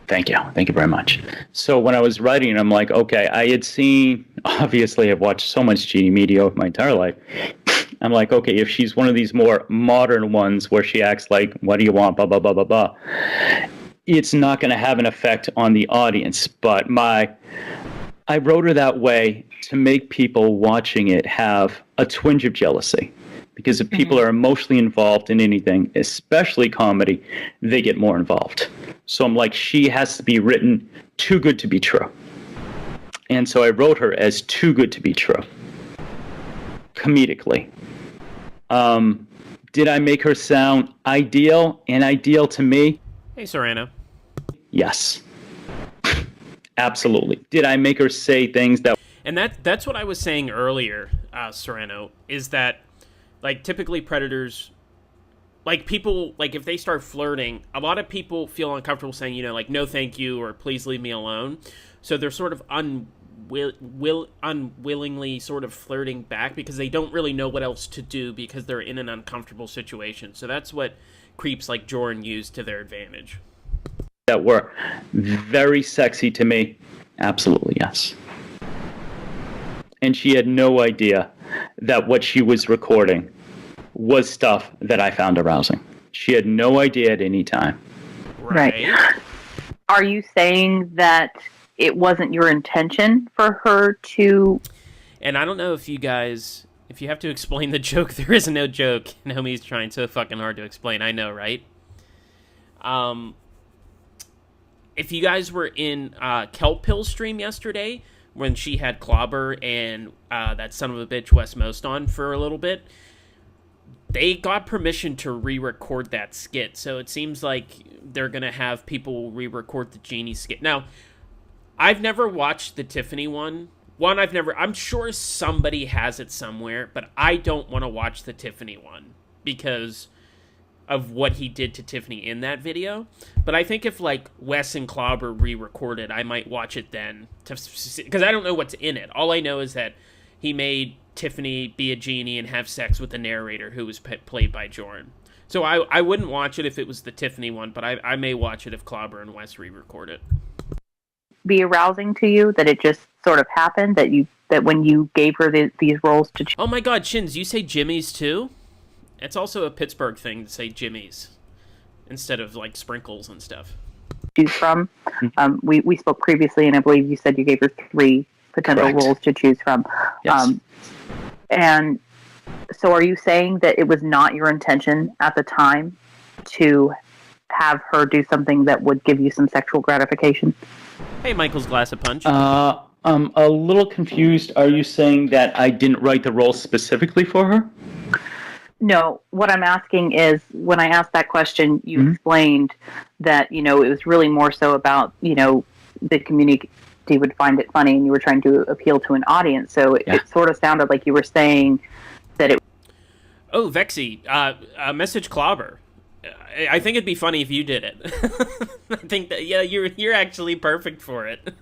Thank you. Thank you very much. So when I was writing, I'm like, okay, obviously I've watched so much Genie media my entire life. I'm like, okay, if she's one of these more modern ones where she acts like, what do you want, blah, blah, blah, blah, blah, it's not going to have an effect on the audience. But I wrote her that way to make people watching it have a twinge of jealousy. Because if people are emotionally involved in anything, especially comedy, they get more involved. So I'm like, she has to be written too good to be true. And so I wrote her as too good to be true, comedically. Did I make her sound ideal and ideal to me? Hey, Serrano. Yes. Absolutely. Did I make her say things that... And that's what I was saying earlier, Serrano, is that, typically predators, people, if they start flirting, a lot of people feel uncomfortable saying, no thank you, or please leave me alone. So they're sort of unwillingly sort of flirting back because they don't really know what else to do because they're in an uncomfortable situation. So that's what creeps like Jordan used to their advantage. That were very sexy to me. Absolutely, yes. And she had no idea that what she was recording was stuff that I found arousing. She had no idea at any time. Right. Are you saying that it wasn't your intention for her to... And I don't know if you guys... If you have to explain the joke, there is no joke. Naomi's trying so fucking hard to explain. I know, right? If you guys were in Kelp Pill stream yesterday, when she had Clobber and that son of a bitch Wes Most on for a little bit, they got permission to re-record that skit. So it seems like they're going to have people re-record the Genie skit. Now, I've never watched the Tiffany one. I'm sure somebody has it somewhere, but I don't want to watch the Tiffany one because of what he did to Tiffany in that video. But I think if Wes and Clobber re-recorded, I might watch it then, because I don't know what's in it. All I know is that he made Tiffany be a genie and have sex with the narrator who was played by Jordan. So I wouldn't watch it if it was the Tiffany one, but I may watch it if Clobber and Wes re-record it. Be arousing to you that it just sort of happened, that when you gave her these roles to... Oh my god, Shins, you say Jimmy's too? It's also a Pittsburgh thing to say Jimmy's instead of sprinkles and stuff. Choose from. We spoke previously, and I believe you said you gave her 3 potential roles to choose from. Yes. And so are you saying that it was not your intention at the time to have her do something that would give you some sexual gratification? Hey, Michael's Glass of Punch. I'm a little confused. Are you saying that I didn't write the role specifically for her? No, what I'm asking is, when I asked that question, you explained that, it was really more so about, the community would find it funny and you were trying to appeal to an audience. So it sort of sounded like you were saying that it... Oh, Vexy, message Clobber. I think it'd be funny if you did it. I think that, you're actually perfect for it.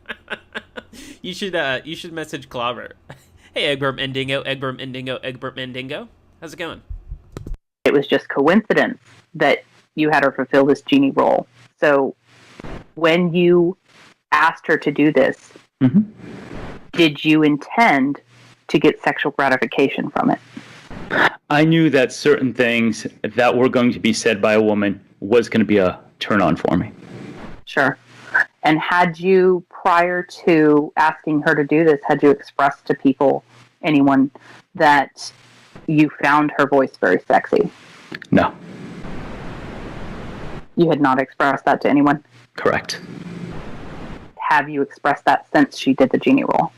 You should message Clobber. Hey, Egbert Mendingo, Egbert Mendingo, Egbert Mendingo. How's it going? It was just coincidence that you had her fulfill this genie role. So when you asked her to do this, did you intend to get sexual gratification from it? I knew that certain things that were going to be said by a woman was going to be a turn on for me. Sure. And had you, prior to asking her to do this, had you expressed to people, anyone, that you found her voice very sexy? No. You had not expressed that to anyone? Correct. Have you expressed that since she did the genie role?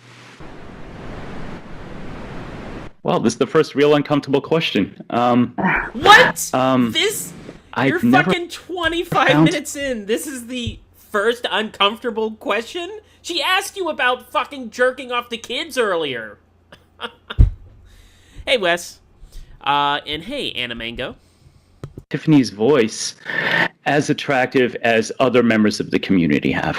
Well, this is the first real uncomfortable question. What? You're never fucking 25 minutes in. This is the first uncomfortable question? She asked you about fucking jerking off the kids earlier. Hey, Wes. And hey, Anna Mango. Tiffany's voice as attractive as other members of the community have.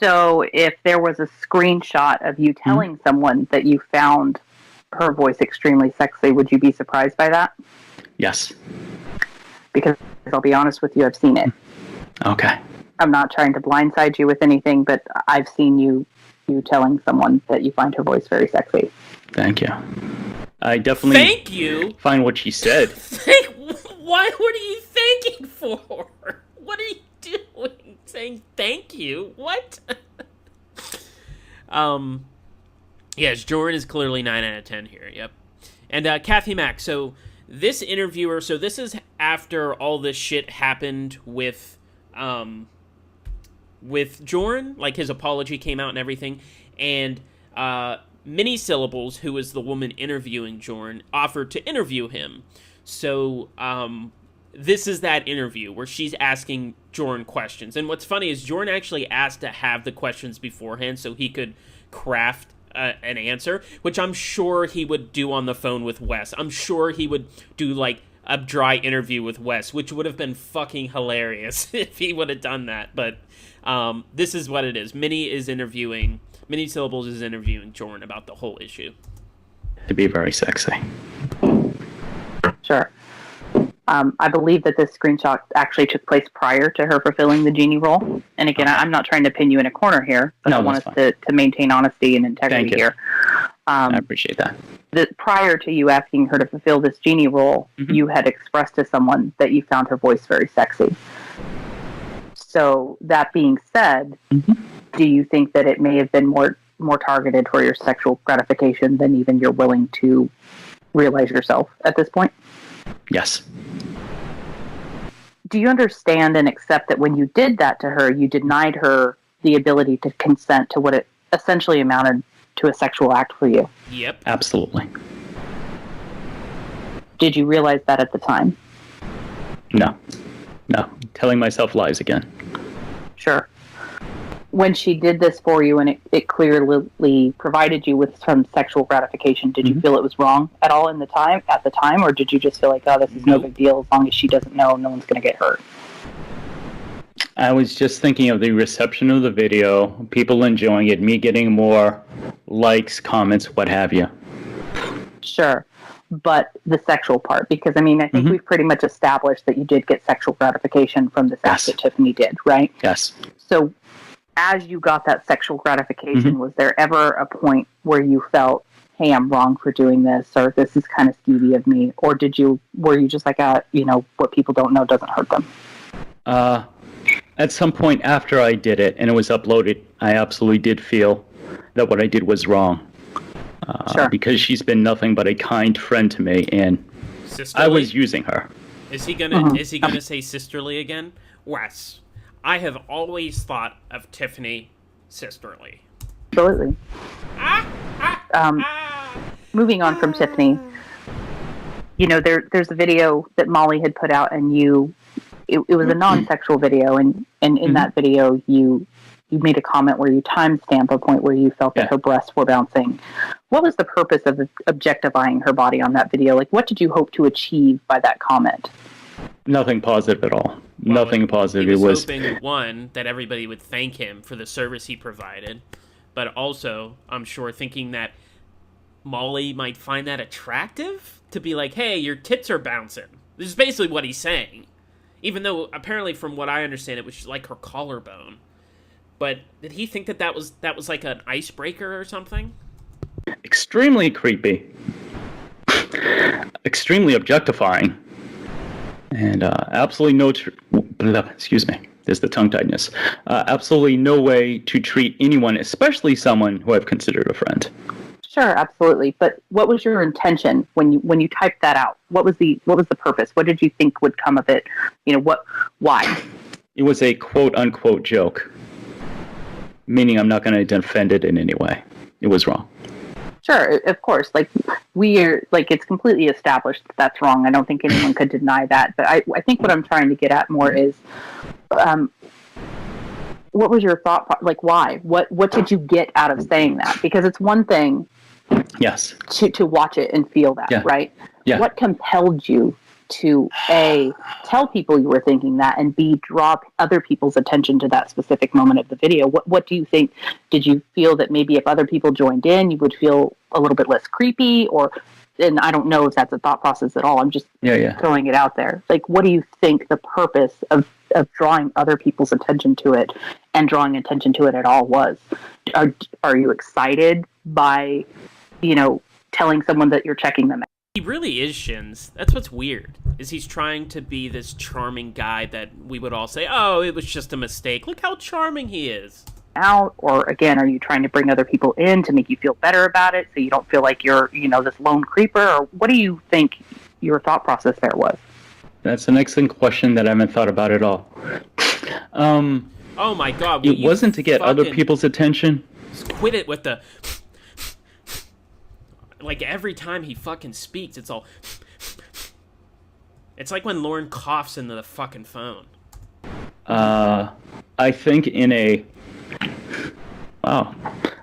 So if there was a screenshot of you telling someone that you found her voice extremely sexy, would you be surprised by that? Yes. Because I'll be honest with you, I've seen it. Okay. I'm not trying to blindside you with anything, but I've seen you telling someone that you find her voice very sexy. Thank you. I definitely Thank you? find what she said. What are you thanking for? What are you doing? Saying thank you? What? Yes, Jordan is clearly 9 out of 10 here, yep. And Kathy Mack, so this interviewer, so this is after all this shit happened with Jordan, like his apology came out and everything, and Mini Syllables, who was the woman interviewing Jordan, offered to interview him. So this is that interview where she's asking Jordan questions. And what's funny is Jordan actually asked to have the questions beforehand so he could craft an answer, which I'm sure he would do on the phone with Wes. I'm sure he would do like a dry interview with Wes, which would have been fucking hilarious if he would have done that. But this is what it is. Mini Syllables is interviewing Jordan about the whole issue. To be very sexy. Sure. I believe that this screenshot actually took place prior to her fulfilling the genie role. And again, I'm not trying to pin you in a corner here, but I want us to maintain honesty and integrity here. I appreciate that. Prior to you asking her to fulfill this genie role, you had expressed to someone that you found her voice very sexy. So that being said, do you think that it may have been more targeted for your sexual gratification than even you're willing to realize yourself at this point? Yes. Do you understand and accept that when you did that to her, you denied her the ability to consent to what it essentially amounted to a sexual act for you? Yep. Absolutely. Did you realize that at the time? No. Telling myself lies again. Sure. When she did this for you and it clearly provided you with some sexual gratification, did you feel it was wrong at all at the time, or did you just feel like, oh, this is no big deal, as long as she doesn't know, no one's going to get hurt? I was just thinking of the reception of the video, people enjoying it, me getting more likes, comments, what have you. Sure. But the sexual part, because I mean, I think we've pretty much established that you did get sexual gratification from this act that Tiffany did, right? Yes. So as you got that sexual gratification, was there ever a point where you felt, hey, I'm wrong for doing this, or this is kind of skeevy of me, or were you just like, what people don't know doesn't hurt them? At some point after I did it and it was uploaded, I absolutely did feel that what I did was wrong. Sure. Because she's been nothing but a kind friend to me, and Sisterly? I was using her. Is he gonna say sisterly again? Wes, I have always thought of Tiffany sisterly. Absolutely. Moving on from Tiffany, there's a video that Molly had put out, and it was a non-sexual video, and in that video you made a comment where you timestamp a point where you felt that her breasts were bouncing. What was the purpose of objectifying her body on that video? Like, what did you hope to achieve by that comment? Nothing positive at all. Nothing positive. He was hoping, one, that everybody would thank him for the service he provided. but also, I'm sure, thinking that Molly might find that attractive to be like, hey, your tits are bouncing. This is basically what he's saying. Even though, apparently, from what I understand, it was like her collarbone. But did he think that was like an icebreaker or something? Extremely creepy. Extremely objectifying. And absolutely no... excuse me. There's the tongue-tiedness. Absolutely no way to treat anyone, especially someone who I've considered a friend. Sure, absolutely. But what was your intention when you typed that out? What was the purpose? What did you think would come of it? Why? It was a quote-unquote joke, meaning I'm not going to defend it in any way. It was wrong. Sure, of course. It's completely established that that's wrong. I don't think anyone could deny that. But I think what I'm trying to get at more is, what was your thought? Why? What did you get out of saying that? Because it's one thing, yes, to watch it and feel that, right? Yeah. What compelled you to A, tell people you were thinking that, and B, draw other people's attention to that specific moment of the video? What do you think? Did you feel that maybe if other people joined in, you would feel a little bit less creepy? And I don't know if that's a thought process at all. I'm just throwing it out there. What do you think the purpose of drawing other people's attention to it and drawing attention to it at all was? Are you excited by, telling someone that you're checking them out? He really is Shins. That's what's weird, is he's trying to be this charming guy that we would all say, oh, it was just a mistake. Look how charming he is. Out, or again, are you trying to bring other people in to make you feel better about it so you don't feel like you're, this lone creeper? Or what do you think your thought process there was? That's an excellent question that I haven't thought about at all. Oh my god. It wasn't to get other people's attention. Quit it with the... every time he fucking speaks, it's all... It's like when Lauren coughs into the fucking phone. I think in a... Wow.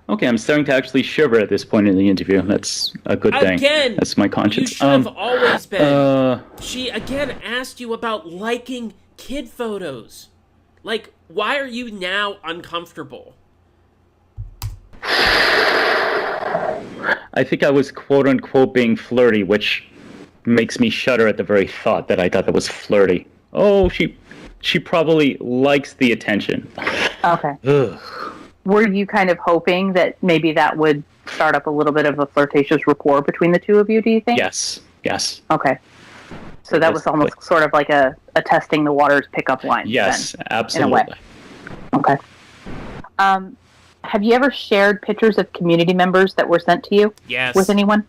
Okay, I'm starting to actually shiver at this point in the interview. That's a good thing. Again, that's my conscience. You should have always been. She, again, asked you about liking kid photos. Why are you now uncomfortable? I think I was quote-unquote being flirty, which makes me shudder at the very thought that I thought that was flirty. Oh, she probably likes the attention. Okay. Ugh. Were you kind of hoping that maybe that would start up a little bit of a flirtatious rapport between the two of you, do you think? Yes. Okay. So that was almost sort of like a testing the waters pickup line. Yes, then, absolutely. In a way. Okay. Have you ever shared pictures of community members that were sent to you? Yes. With anyone?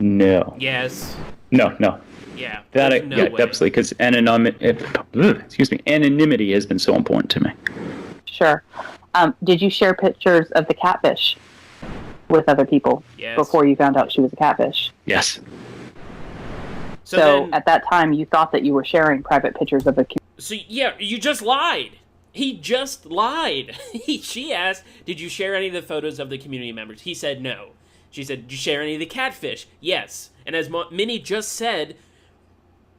No. Yes. No. Yeah. Absolutely, because anonymity has been so important to me. Sure. Did you share pictures of the catfish with other people before you found out she was a catfish? Yes. So at that time, you thought that you were sharing private pictures of the community. So, yeah, you just lied. He just lied. She asked, did you share any of the photos of the community members? He said no. She said, did you share any of the catfish? Yes. And as Minnie just said,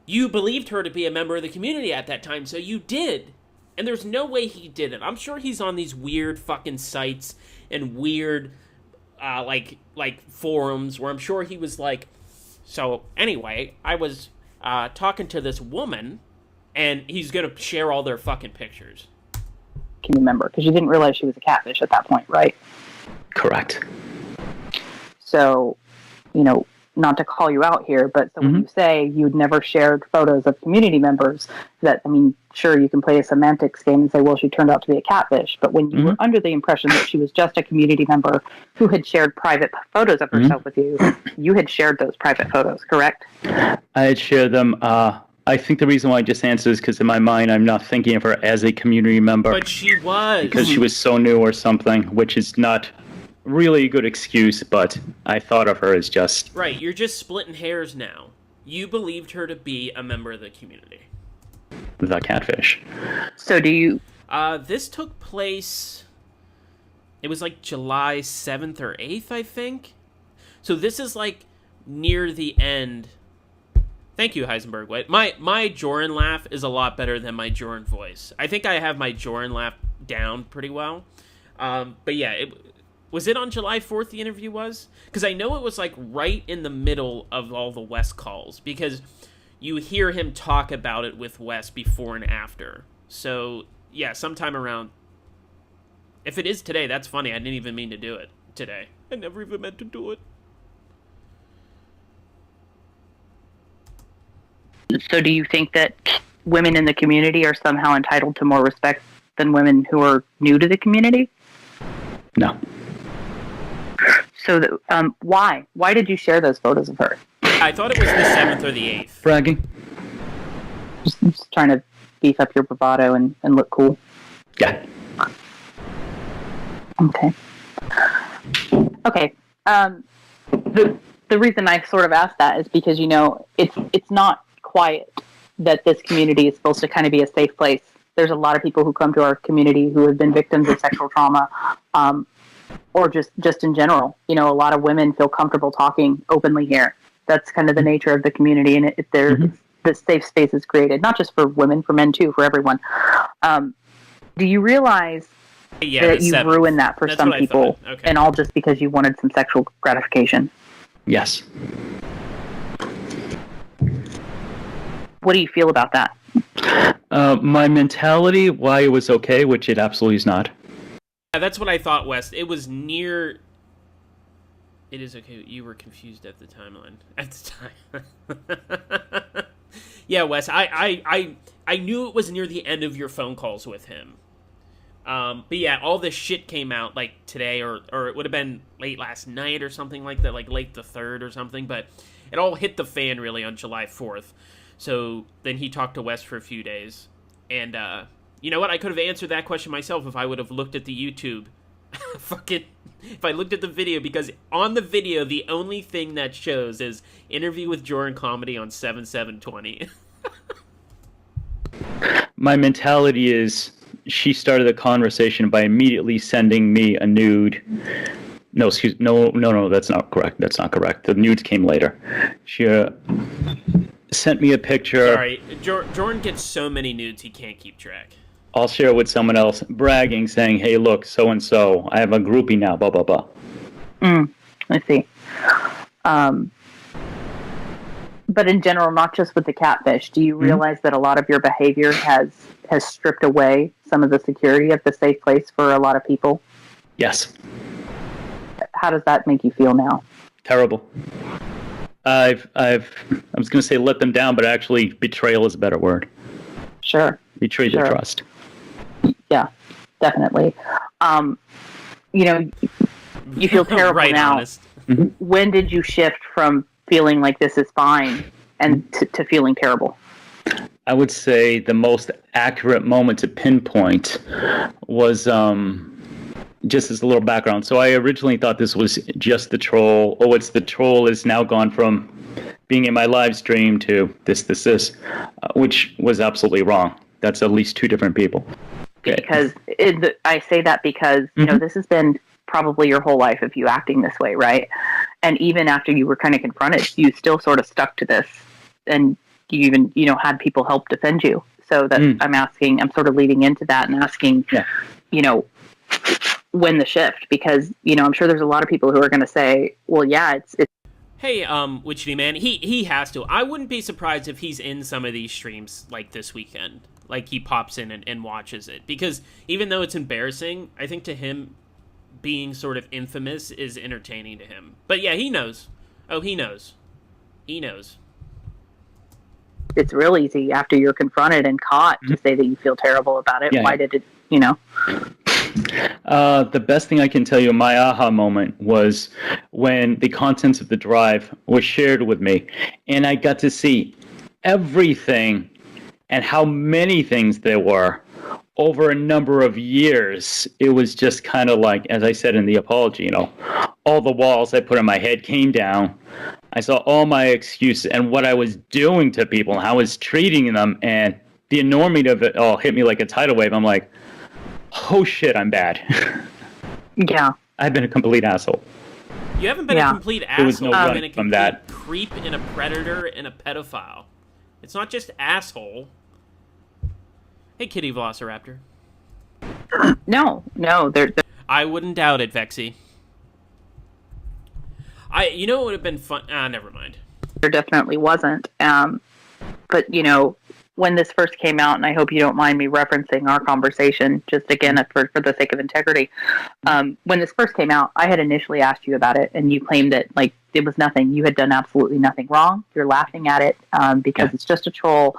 you believed her to be a member of the community at that time, so you did. And there's no way he didn't. I'm sure he's on these weird fucking sites and weird, forums where I'm sure he was like... So, anyway, I was talking to this woman, and he's going to share all their fucking pictures. Can you remember? Because you didn't realize she was a catfish at that point, right? Correct. So, not to call you out here, but so when you say you'd never shared photos of community members, sure, you can play a semantics game and say, well, she turned out to be a catfish. But when you were under the impression that she was just a community member who had shared private photos of herself with you, you had shared those private photos, correct? I had shared them. I think the reason why I just answered is because in my mind, I'm not thinking of her as a community member. But she was. Because she was so new or something, which is not really a good excuse, but I thought of her as just... Right, you're just splitting hairs now. You believed her to be a member of the community. The catfish. So do you... This took place... It was July 7th or 8th, I think? So this is near the end... Thank you, Heisenberg. Wait, my Jorrly laugh is a lot better than my Jorrly voice. I think I have my Jorrly laugh down pretty well. But yeah, was it on July 4th the interview was? Because I know it was like right in the middle of all the Wes calls, because you hear him talk about it with Wes before and after. So yeah, sometime around. If it is today, that's funny. I didn't even mean to do it today. I never even meant to do it. So do you think that women in the community are somehow entitled to more respect than women who are new to the community? No. So why? Why did you share those photos of her? I thought it was the 7th or the 8th. Bragging. Just trying to beef up your bravado and look cool. Yeah. Okay. Okay. The reason I sort of asked that is because, you know, it's not quiet that this community is supposed to kind of be a safe place. There's a lot of people who come to our community who have been victims of sexual trauma, or just in general. You know, a lot of women feel comfortable talking openly here. That's kind of the nature of the community, and the safe space is created, not just for women, for men too, for everyone. Do you realize that you've ruined that for some people, and all just because you wanted some sexual gratification? Yes. What do you feel about that? My mentality, why it was okay, which it absolutely is not. Yeah, that's what I thought, Wes. It was near... It is okay. You were confused at the timeline. At the time. Yeah, Wes, I knew it was near the end of your phone calls with him. But yeah, all this shit came out like today, or it would have been late last night or something like that, like late the 3rd or something, but it all hit the fan really on July 4th. So then he talked to Wes for a few days, and you know what? I could have answered that question myself if I would have looked at the YouTube. If I looked at the video, because on the video, the only thing that shows is interview with Jorrly Comedy on 7/7/20. My mentality is she started the conversation by immediately sending me a nude. No, no, that's not correct. That's not correct. The nudes came later. She sent me a picture. Sorry, Jordan gets so many nudes he can't keep track. I'll share it with someone else, bragging, saying, hey, look, so-and-so, I have a groupie now, blah, blah, blah. I see. But in general, not just with the catfish, do you realize that a lot of your behavior has stripped away some of the security of the safe place for a lot of people? Yes. How does that make you feel now? Terrible. I was going to say let them down, but actually betrayal is a better word. Sure. Betrayed your trust. Yeah, definitely. You know, you feel terrible right, now. Honest. When did you shift from feeling like this is fine and to feeling terrible? I would say the most accurate moment to pinpoint was just as a little background. So I originally thought this was just the troll. Oh, it's the troll is now gone from being in my live stream to this, which was absolutely wrong. That's at least two different people. Okay. Because I say that because, you know, this has been probably your whole life of you acting this way, right? And even after you were kind of confronted, you still sort of stuck to this, and you even, you know, had people help defend you. So that I'm sort of leading into that and asking, you know, when the shift, because, you know, I'm sure there's a lot of people who are going to say, well, yeah, it's Hey, Witchy Man, he has to. I wouldn't be surprised if he's in some of these streams, like, this weekend. Like, he pops in and watches it. Because even though it's embarrassing, I think to him, being sort of infamous is entertaining to him. But yeah, he knows. Oh, he knows. He knows. It's real easy after you're confronted and caught to say that you feel terrible about it. Why did it, you know? The best thing I can tell you, my aha moment, was when the contents of the drive was shared with me, and I got to see everything and how many things there were over a number of years. It was just kind of like, as I said in the apology, you know, all the walls I put in my head came down. I saw all my excuses and what I was doing to people, how I was treating them, and the enormity of it all hit me like a tidal wave. I'm like, oh shit, I'm bad. Yeah. I've been a complete asshole. You haven't been a complete asshole. There was no You've running been a from complete that. creep and a predator and a pedophile. It's not just asshole. Hey, Kitty Velociraptor. No. I wouldn't doubt it, Vexy. You know what would have been fun? Never mind. There definitely wasn't. But, when this first came out, and I hope you don't mind me referencing our conversation, just again, for the sake of integrity. When this first came out, I had initially asked you about it, and you claimed that, it was nothing. You had done absolutely nothing wrong. You're laughing at it because it's just a troll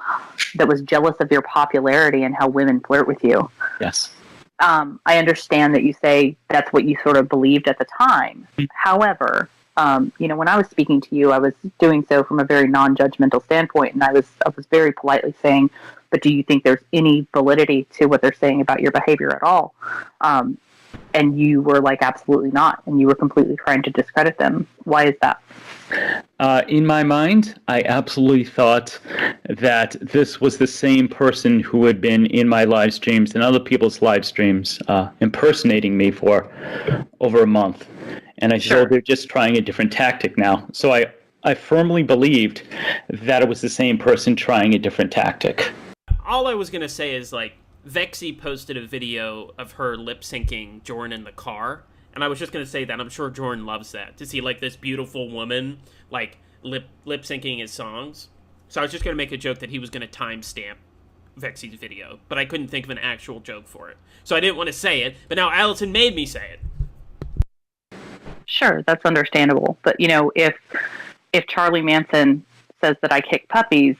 that was jealous of your popularity and how women flirt with you. Yes. I understand that you say that's what you sort of believed at the time. However, when I was speaking to you, I was doing so from a very non-judgmental standpoint, and I was very politely saying, but do you think there's any validity to what they're saying about your behavior at all? And you were like, absolutely not, and you were completely trying to discredit them. Why is that? In my mind, I absolutely thought that this was the same person who had been in my live streams and other people's live streams impersonating me for over a month. And I thought they're just trying a different tactic now. So I firmly believed that it was the same person trying a different tactic. All I was going to say is, Vexy posted a video of her lip-syncing Jordan in the car. And I was just going to say that I'm sure Jordan loves that, to see, this beautiful woman, lip-syncing his songs. So I was just going to make a joke that he was going to timestamp Vexy's video. But I couldn't think of an actual joke for it. So I didn't want to say it, but now Allison made me say it. Sure, that's understandable. But, if Jorrly Manson says that I kick puppies,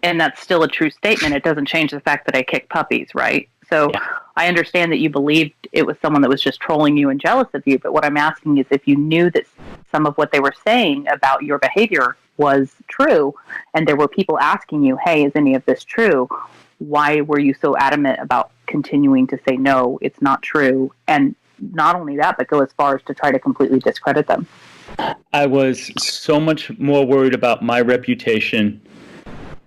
and that's still a true statement, it doesn't change the fact that I kick puppies, right? So I understand that you believed it was someone that was just trolling you and jealous of you, but what I'm asking is if you knew that some of what they were saying about your behavior was true, and there were people asking you, hey, is any of this true? Why were you so adamant about continuing to say, no, it's not true? And not only that, but go as far as to try to completely discredit them. I was so much more worried about my reputation.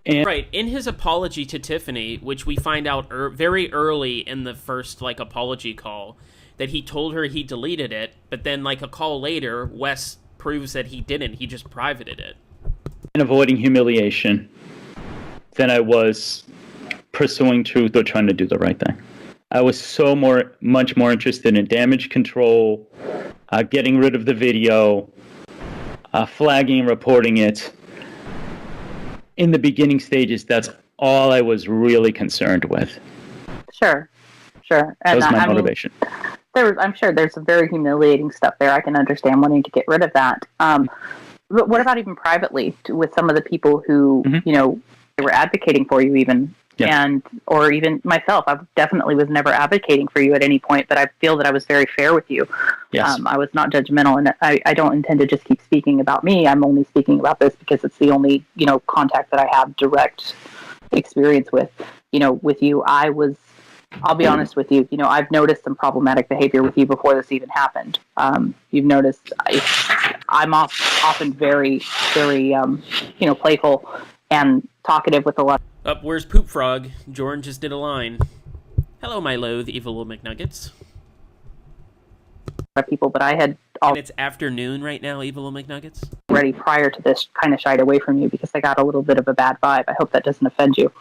Right, in his apology to Tiffany, which we find out very early in the first, apology call, that he told her he deleted it, but then, a call later, Wes proves that he didn't, he just privated it. And avoiding humiliation than I was pursuing truth or trying to do the right thing. I was much more interested in damage control, getting rid of the video, flagging and reporting it. In the beginning stages, that's all I was really concerned with. Sure. And that was my motivation. I'm sure there's some very humiliating stuff there. I can understand wanting to get rid of that. But what about even privately with some of the people who, they were advocating for you even? Or even myself, I definitely was never advocating for you at any point, but I feel that I was very fair with you. Yes. I was not judgmental, and I don't intend to just keep speaking about me. I'm only speaking about this because it's the only, contact that I have direct experience with. With you, I'll be honest with you, I've noticed some problematic behavior with you before this even happened. You've noticed I'm often very, very, playful and talkative with a lot. Where's Poop Frog? Jordan just did a line. Hello, my loathe, evil little McNuggets. People, but I had and it's afternoon right now, evil little McNuggets? Already prior to this kind of shied away from you because I got a little bit of a bad vibe. I hope that doesn't offend you.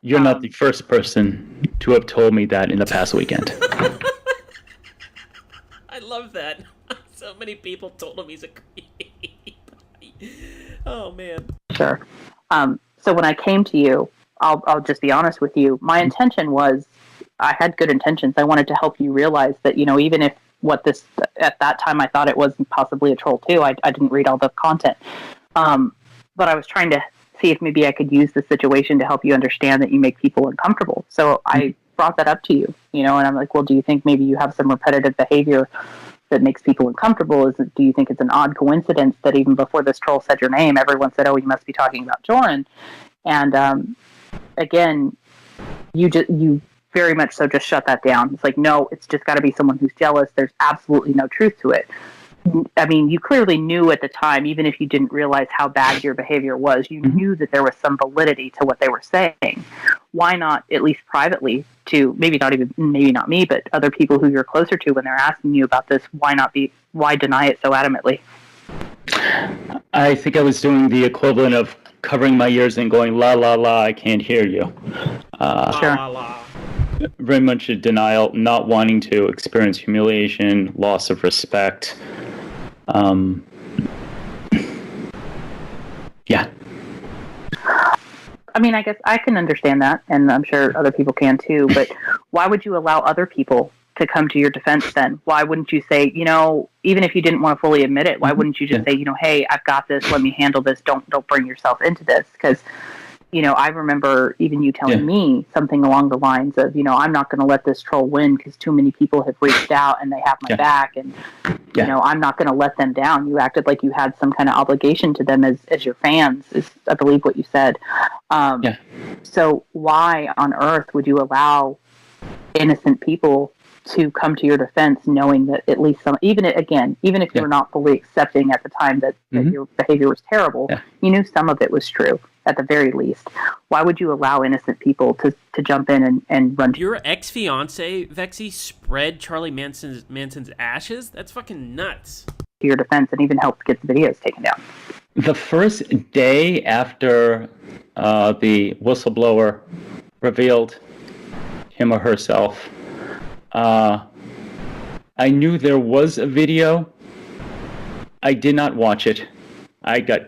You're not the first person to have told me that in the past weekend. I love that. So many people told him he's a creep. Oh, man. Sure. So when I came to you, I'll just be honest with you. My intention was, I had good intentions. I wanted to help you realize that, even if at that time I thought it was possibly a troll too, I didn't read all the content. But I was trying to see if maybe I could use the situation to help you understand that you make people uncomfortable. So I brought that up to you, and I'm like, well, do you think maybe you have some repetitive behavior that makes people uncomfortable? Do you think it's an odd coincidence that even before this troll said your name, everyone said, oh, you must be talking about Jordan? And again, you very much so just shut that down. It's like, no, it's just got to be someone who's jealous. There's absolutely no truth to it. I mean, you clearly knew at the time, even if you didn't realize how bad your behavior was, you knew that there was some validity to what they were saying. Why not, at least privately, to maybe not me, but other people who you're closer to when they're asking you about this, why deny it so adamantly? I think I was doing the equivalent of covering my ears and going, la, la, la, I can't hear you. Sure. La, la. very much a denial, not wanting to experience humiliation, loss of respect. Yeah. I mean, I guess I can understand that, and I'm sure other people can too, but why would you allow other people to come to your defense then? Why wouldn't you say, even if you didn't want to fully admit it, why wouldn't you just say, hey, I've got this, let me handle this, don't bring yourself into this? Because, I remember even you telling me something along the lines of, I'm not going to let this troll win because too many people have reached out and they have my back, and, I'm not going to let them down. You acted like you had some kind of obligation to them as your fans, is I believe what you said. So why on earth would you allow innocent people to come to your defense, knowing that at least even if you were not fully accepting at the time that your behavior was terrible, you knew some of it was true at the very least. Why would you allow innocent people to jump in and run? Your ex-fiance, Vexy, spread Charlie Manson's ashes? That's fucking nuts. To your defense and even helped get the videos taken down. The first day after the whistleblower revealed him or herself, I knew there was a video. I did not watch it. I got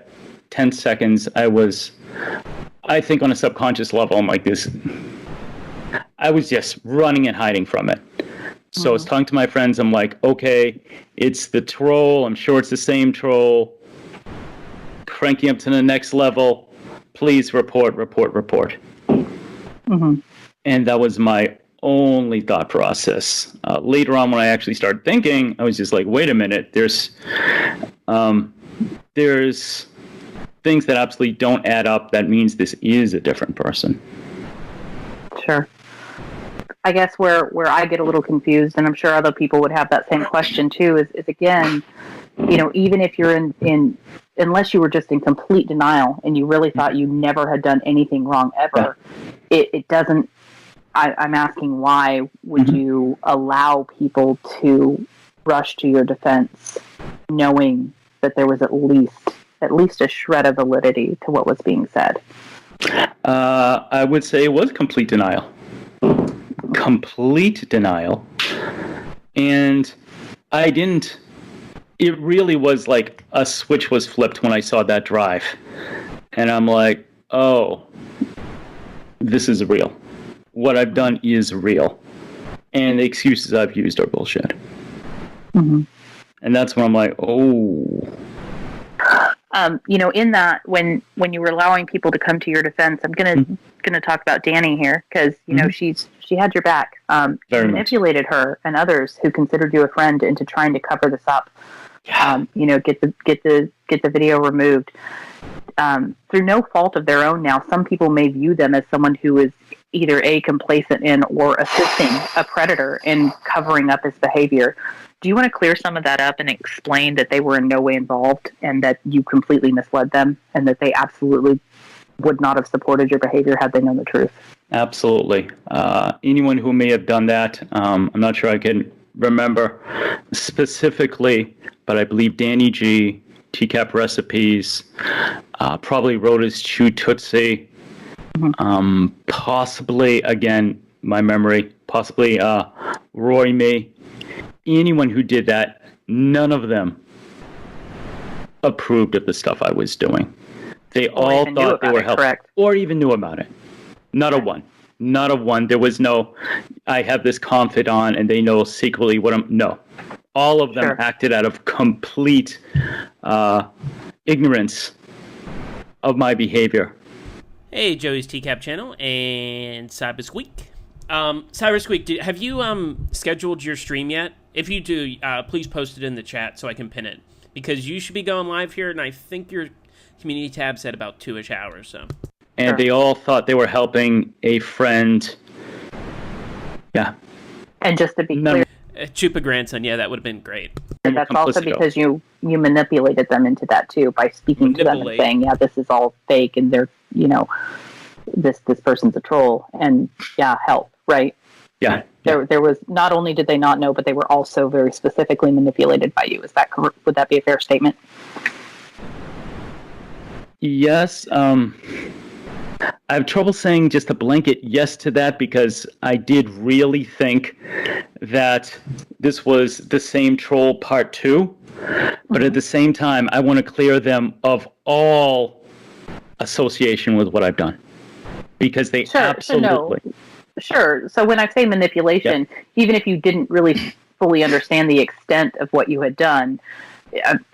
10 seconds. I think on a subconscious level, I'm like this. I was just running and hiding from it. So I was talking to my friends. I'm like, okay, it's the troll. I'm sure it's the same troll. Cranking up to the next level. Please report. And that was my only thought process. Later on, when I actually started thinking, I was just like, wait a minute, there's things that absolutely don't add up. That means this is a different person. Sure. I guess where I get a little confused, and I'm sure other people would have that same question too, is again, even if you're in unless you were just in complete denial and you really thought you never had done anything wrong ever, it doesn't. I'm asking, why would you allow people to rush to your defense, knowing that there was at least a shred of validity to what was being said? I would say it was complete denial. Complete denial. And it really was like a switch was flipped when I saw that drive. And I'm like, oh, this is real. What I've done is real. And the excuses I've used are bullshit. And that's when I'm like, oh. In that, when you were allowing people to come to your defense, I'm gonna talk about Danny here, because she had your back. Very manipulated much. her and others who considered you a friend into trying to cover this up. Get the video removed through no fault of their own. Now, some people may view them as someone who is either complacent in or assisting a predator in covering up his behavior. Do you want to clear some of that up and explain that they were in no way involved and that you completely misled them and that they absolutely would not have supported your behavior had they known the truth? Absolutely. Anyone who may have done that, I'm not sure I can remember specifically, but I believe Danny G, TCAP Recipes, probably wrote his Chew Tootsie, possibly, again, my memory, possibly Roy May. Anyone who did that, none of them approved of the stuff I was doing. They all thought they were helping, or even knew about it. Not a one. Not a one. There was no, I have this confidant and they know secretly what I'm, no. All of them acted out of complete ignorance of my behavior. Hey, Joey's TCAP channel and Cybersqueak. Cybersqueak, have you scheduled your stream yet? If you do, please post it in the chat so I can pin it. Because you should be going live here, and I think your community tab's at about 2-ish hours. So. And they all thought they were helping a friend. Yeah. And just to be clear, Chupa grandson, yeah, that would have been great. And that's also because you manipulated them into that too by speaking to them and saying, yeah, this is all fake and they're, this person's a troll, and help, right? Yeah. There was, not only did they not know, but they were also very specifically manipulated by you. Is that correct? Would that be a fair statement? Yes. I have trouble saying just a blanket yes to that because I did really think that this was the same troll part 2. But at the same time, I want to clear them of all association with what I've done. Because they absolutely... Sure. So when I say manipulation, even if you didn't really fully understand the extent of what you had done,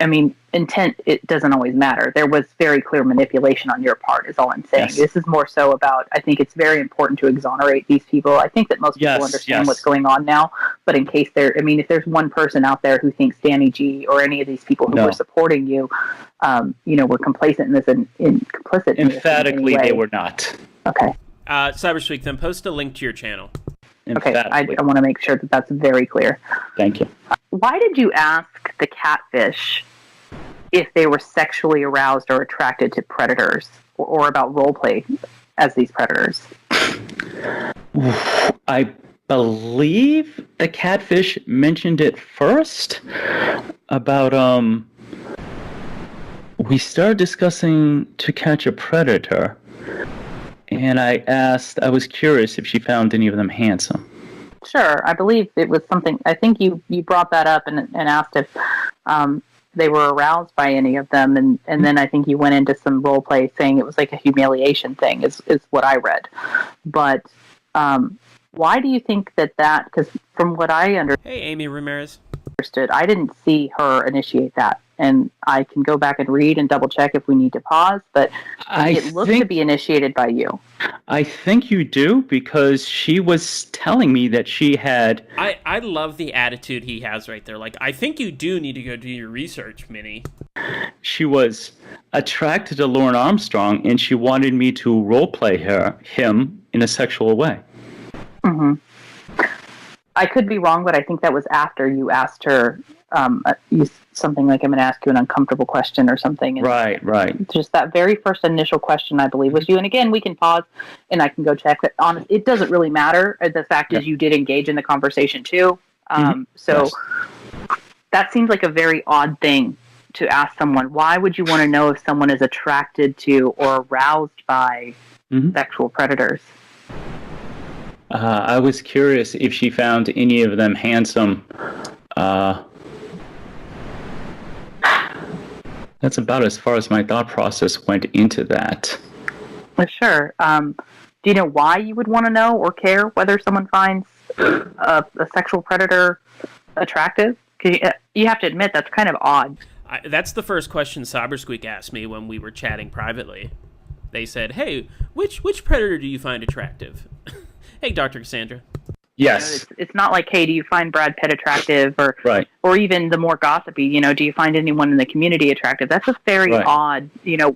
I mean, intent, it doesn't always matter. There was very clear manipulation on your part, is all I'm saying. Yes. This is more so about, I think it's very important to exonerate these people. I think that most people understand what's going on now, but in case if there's one person out there who thinks Danny G or any of these people who were supporting you, were complacent in this and complicit in this emphatically, in any way. They were not. Okay. Cybersweek, then post a link to your channel. Okay, I want to make sure that that's very clear. Thank you. Why did you ask the catfish if they were sexually aroused or attracted to predators, or about role play as these predators? I believe the catfish mentioned it first about we started discussing To Catch a Predator. And I was curious if she found any of them handsome. Sure. I believe it was something, I think you brought that up and asked if they were aroused by any of them. And then I think you went into some role play saying it was like a humiliation thing is what I read. But why do you think that, because from what I understood... Hey, Amy Ramirez. I didn't see her initiate that. And I can go back and read and double check if we need to pause, but it looked to be initiated by you. I think you do, because she was telling me that she had... I love the attitude he has right there. Like, I think you do need to go do your research, Minnie. She was attracted to Lauren Armstrong, and she wanted me to roleplay him in a sexual way. Mm-hmm. I could be wrong, but I think that was after you asked her something like, I'm going to ask you an uncomfortable question or something. And right. Just that very first initial question, I believe, was you. And again, we can pause and I can go check that. It doesn't really matter. The fact is you did engage in the conversation too. That seems like a very odd thing to ask someone. Why would you want to know if someone is attracted to or aroused by sexual predators? I was curious if she found any of them handsome. That's about as far as my thought process went into that. Sure. Do you know why you would want to know or care whether someone finds a sexual predator attractive? 'Cause you have to admit that's kind of odd. That's the first question Cybersqueak asked me when we were chatting privately. They said, hey, which predator do you find attractive? Hey, Dr. Cassandra. Yes. It's not like, hey, do you find Brad Pitt attractive, or even the more gossipy, do you find anyone in the community attractive? That's just very odd.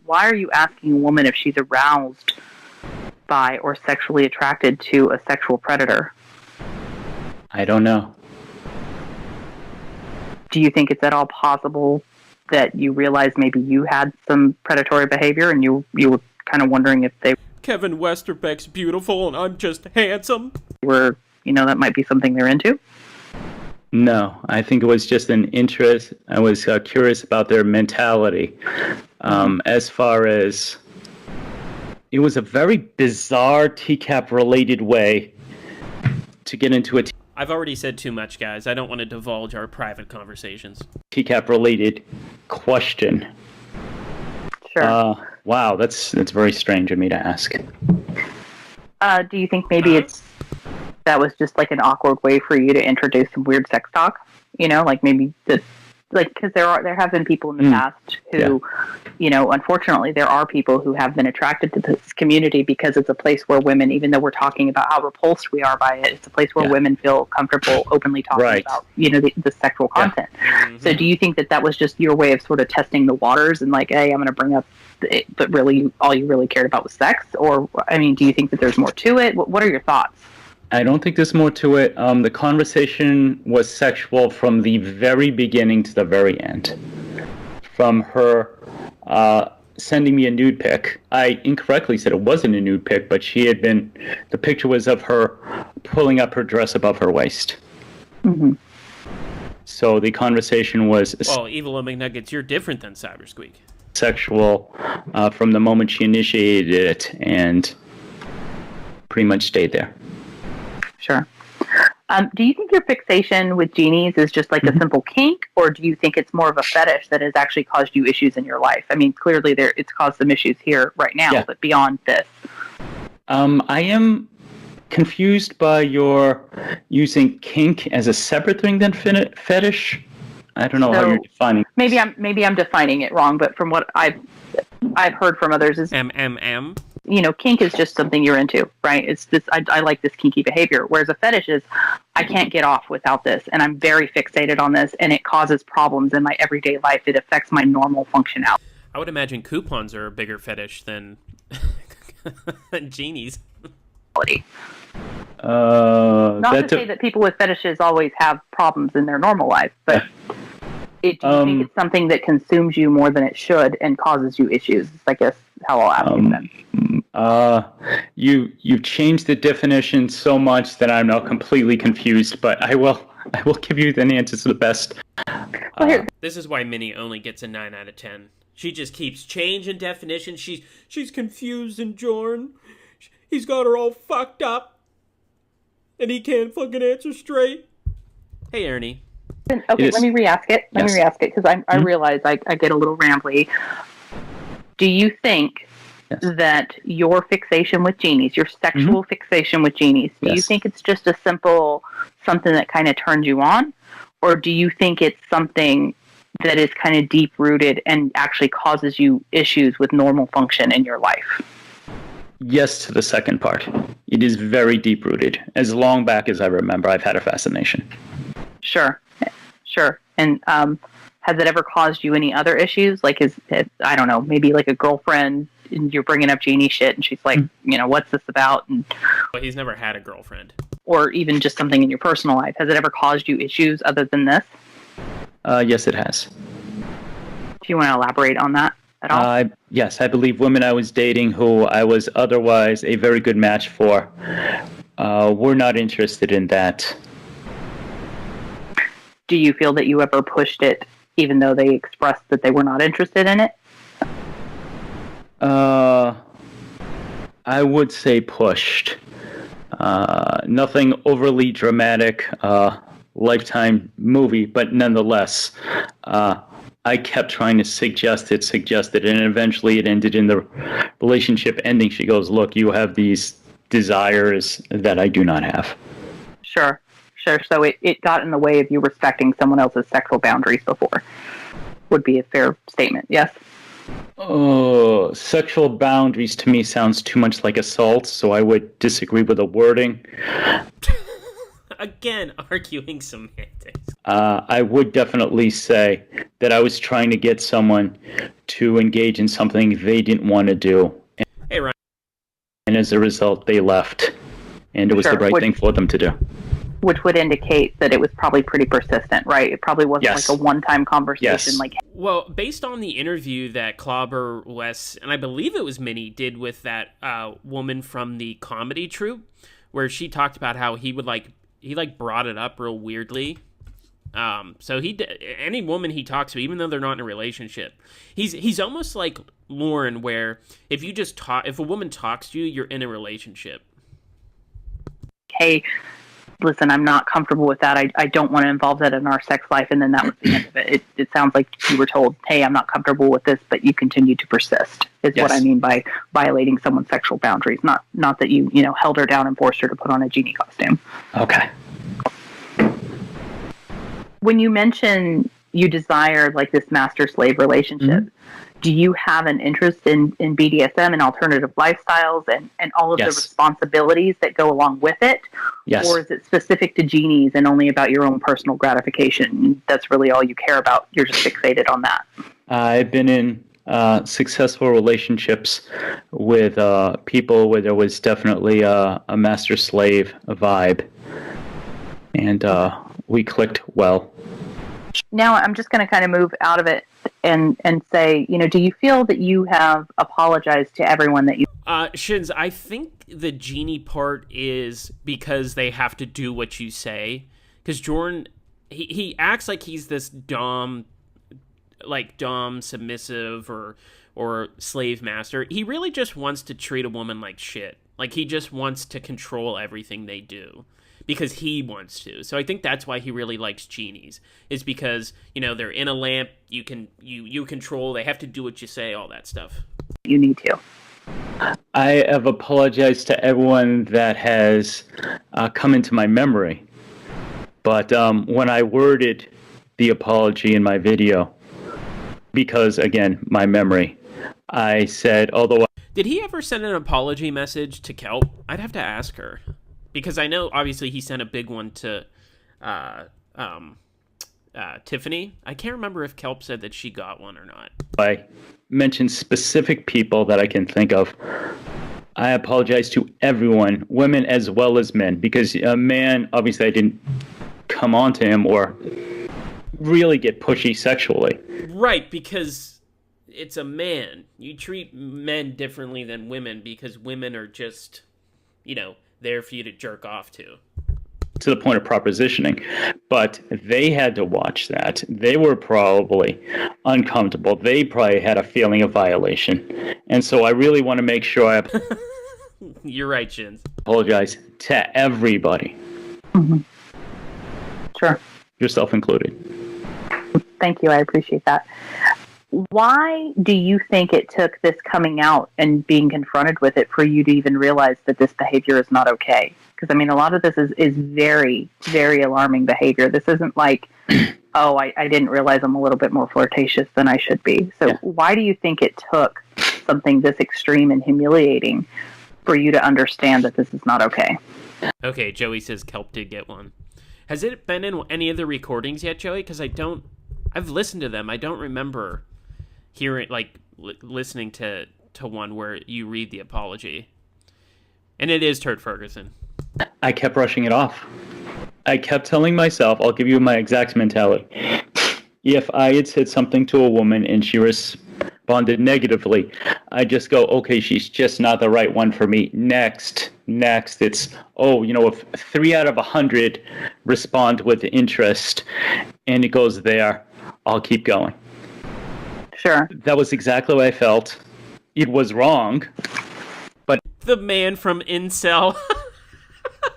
Why are you asking a woman if she's aroused by or sexually attracted to a sexual predator? I don't know. Do you think it's at all possible that you realized maybe you had some predatory behavior and you were kind of wondering if they... Kevin Westerbeck's beautiful and I'm just handsome. Were, that might be something they're into? No, I think it was just an interest. I was curious about their mentality. As far as... It was a very bizarre TCAP-related way to get into a... I've already said too much, guys. I don't want to divulge our private conversations. TCAP-related question. Sure. Wow, that's very strange of me to ask. Do you think maybe that was just like an awkward way for you to introduce some weird sex talk? Like maybe because there have been people in the past who, unfortunately, there are people who have been attracted to this community because it's a place where women, even though we're talking about how repulsed we are by it, it's a place where women feel comfortable openly talking about, the sexual content. So do you think that was just your way of sort of testing the waters and like, hey, I'm going to bring up it, but really all you really cared about was sex? Or, do you think that there's more to it? What are your thoughts? I don't think there's more to it. The conversation was sexual from the very beginning to the very end. From her sending me a nude pic. I incorrectly said it wasn't a nude pic, but the picture was of her pulling up her dress above her waist. Mm-hmm. So the conversation was... Well, Evil McNuggets, you're different than Cybersqueak. sexual from the moment she initiated it, and pretty much stayed there. Sure. Do you think your fixation with genies is just like a simple kink, or do you think it's more of a fetish that has actually caused you issues in your life? I mean, clearly it's caused some issues here right now, but beyond this. I am confused by your using kink as a separate thing than fetish. I don't know how you're defining. Maybe I'm defining it wrong, but from what I've heard from others is kink is just something you're into, right? It's this I like this kinky behavior, whereas a fetish is I can't get off without this, and I'm very fixated on this, and it causes problems in my everyday life. It affects my normal functionality. I would imagine coupons are a bigger fetish than genies. Not to say that people with fetishes always have problems in their normal life, but do you think it's something that consumes you more than it should and causes you issues? I guess how I'll ask you then. You've changed the definition so much that I'm now completely confused, but I will give you the answer to the best. This is why Minnie only gets a 9 out of 10. She just keeps changing definition. She's confused, and Jorn, he's got her all fucked up, and he can't fucking answer straight. Hey, Ernie. Okay, let me re-ask it. Let me re-ask it, because I realize I get a little rambly. Do you think that your fixation with genies, your sexual fixation with genies, do you think it's just a simple something that kind of turns you on? Or do you think it's something that is kind of deep-rooted and actually causes you issues with normal function in your life? Yes to the second part. It is very deep-rooted. As long back as I remember, I've had a fascination. Sure. And has it ever caused you any other issues? Like, I don't know, maybe like a girlfriend, and you're bringing up genie shit, and she's like, what's this about? But he's never had a girlfriend. Or even just something in your personal life. Has it ever caused you issues other than this? Yes, it has. Do you want to elaborate on that at all? Yes, I believe women I was dating who I was otherwise a very good match for were not interested in that. Do you feel that you ever pushed it even though they expressed that they were not interested in it? I would say pushed. Nothing overly dramatic, Lifetime movie, but nonetheless, I kept trying to suggest it, and eventually it ended in the relationship ending. She goes, look, you have these desires that I do not have. Sure. So it got in the way of you respecting someone else's sexual boundaries before, would be a fair statement, yes? Oh, sexual boundaries to me sounds too much like assault, so I would disagree with the wording. Again, arguing semantics. I would definitely say that I was trying to get someone to engage in something they didn't want to do. Hey, Ryan. And as a result, they left. And it was the right thing for them to do. Which would indicate that it was probably pretty persistent, right? It probably wasn't like a one-time conversation. Well, based on the interview that Clobber, Wes, and I believe it was Minnie, did with that woman from the comedy troupe, where she talked about how he brought it up real weirdly. So any woman he talks to, even though they're not in a relationship, he's almost like Lauren, where if a woman talks to you, you're in a relationship. Hey, listen, I'm not comfortable with that. I don't want to involve that in our sex life. And then that was the end of it. It sounds like you were told, hey, I'm not comfortable with this, but you continue to persist, is what I mean by violating someone's sexual boundaries. Not that you held her down and forced her to put on a genie costume. Okay. When you mention you desire like this master-slave relationship, do you have an interest in BDSM and alternative lifestyles and all of the responsibilities that go along with it? Yes. Or is it specific to genies and only about your own personal gratification? That's really all you care about. You're just fixated on that. I've been in successful relationships with people where there was definitely a master-slave vibe. And we clicked well. Now I'm just going to kind of move out of it and say, do you feel that you have apologized to everyone that you... Shins, I think the genie part is because they have to do what you say. Because Jordan, he acts like he's this dumb like dom, submissive, or slave master. He really just wants to treat a woman like shit. Like, he just wants to control everything they do because he wants to. So I think that's why he really likes genies, is because, you know, they're in a lamp, you control, they have to do what you say, all that stuff. You need to. I have apologized to everyone that has come into my memory. But when I worded the apology in my video, because, again, my memory, I said, although... Did he ever send an apology message to Kelp? I'd have to ask her. Because I know, obviously, he sent a big one to Tiffany. I can't remember if Kelp said that she got one or not. I mentioned specific people that I can think of. I apologize to everyone, women as well as men, because a man, obviously, I didn't come on to him or really get pushy sexually. Right, because it's a man. You treat men differently than women because women are just, you know, there for you to jerk off to the point of propositioning. But they had to watch that. They were probably uncomfortable. They probably had a feeling of violation. And so I really want to make sure I You're right, Shins. apologize to everybody. Mm-hmm. Sure. Yourself included. Thank you. I appreciate that. Why do you think it took this coming out and being confronted with it for you to even realize that this behavior is not okay? Because, I mean, a lot of this is very, very alarming behavior. This isn't like, oh, I didn't realize I'm a little bit more flirtatious than I should be. So why do you think it took something this extreme and humiliating for you to understand that this is not okay? Okay, Joey says Kelp did get one. Has it been in any of the recordings yet, Joey? Because I've listened to them. I don't remember hearing, like, listening to one where you read the apology. And it is Turd Ferguson. I kept brushing it off. I kept telling myself, I'll give you my exact mentality. If I had said something to a woman and she responded negatively, I just go, okay, she's just not the right one for me. Next. It's, if 3 out of 100 respond with interest and it goes there, I'll keep going. Sure. That was exactly what I felt. It was wrong, but... The man from Incel.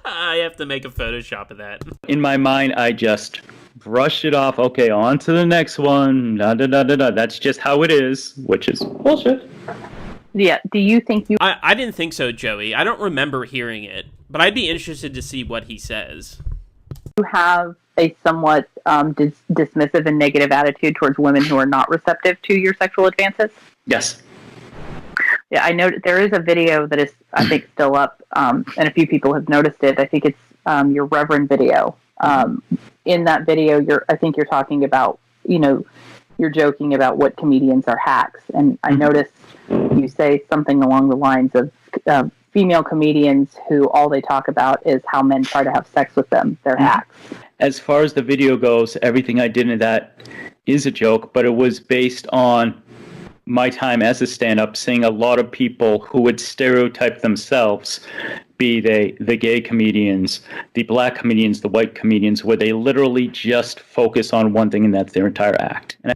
I have to make a Photoshop of that. In my mind, I just brushed it off. Okay, on to the next one. That's just how it is, which is bullshit. Yeah, do you think you... I didn't think so, Joey. I don't remember hearing it, but I'd be interested to see what he says. You have a somewhat dismissive and negative attitude towards women who are not receptive to your sexual advances? Yes. Yeah, I know there is a video that is, I think, still up, and a few people have noticed it. I think it's your Reverend video. In that video, I think you're talking about, you're joking about what comedians are hacks. And I noticed you say something along the lines of female comedians who all they talk about is how men try to have sex with them. They're hacks. As far as the video goes, everything I did in that is a joke, but it was based on my time as a stand-up, seeing a lot of people who would stereotype themselves, be they the gay comedians, the black comedians, the white comedians, where they literally just focus on one thing and that's their entire act. And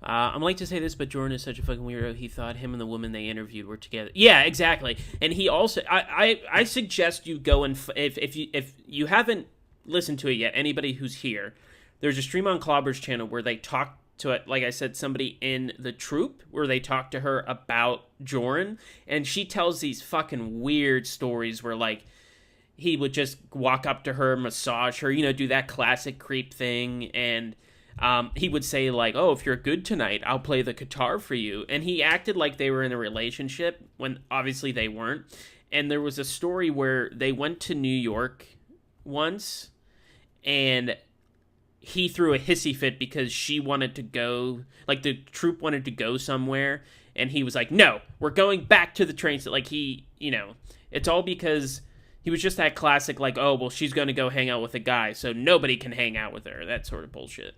I'm like to say this, but Jordan is such a fucking weirdo. He thought him and the woman they interviewed were together. Yeah, exactly. And he also, I suggest you go and if you haven't listened to it yet, anybody who's here, there's a stream on Clobber's channel where they talk to it, like I said, somebody in the troupe, where they talk to her about Jordan, and she tells these fucking weird stories where, like, he would just walk up to her, massage her, do that classic creep thing, and he would say, like, oh, if you're good tonight, I'll play the guitar for you, and he acted like they were in a relationship when obviously they weren't. And there was a story where they went to New York once, and he threw a hissy fit because she wanted to go, like, the troupe wanted to go somewhere, and he was like, no, we're going back to the train. So, like, it's all because he was just that classic, like, oh, well, she's going to go hang out with a guy, so nobody can hang out with her, that sort of bullshit.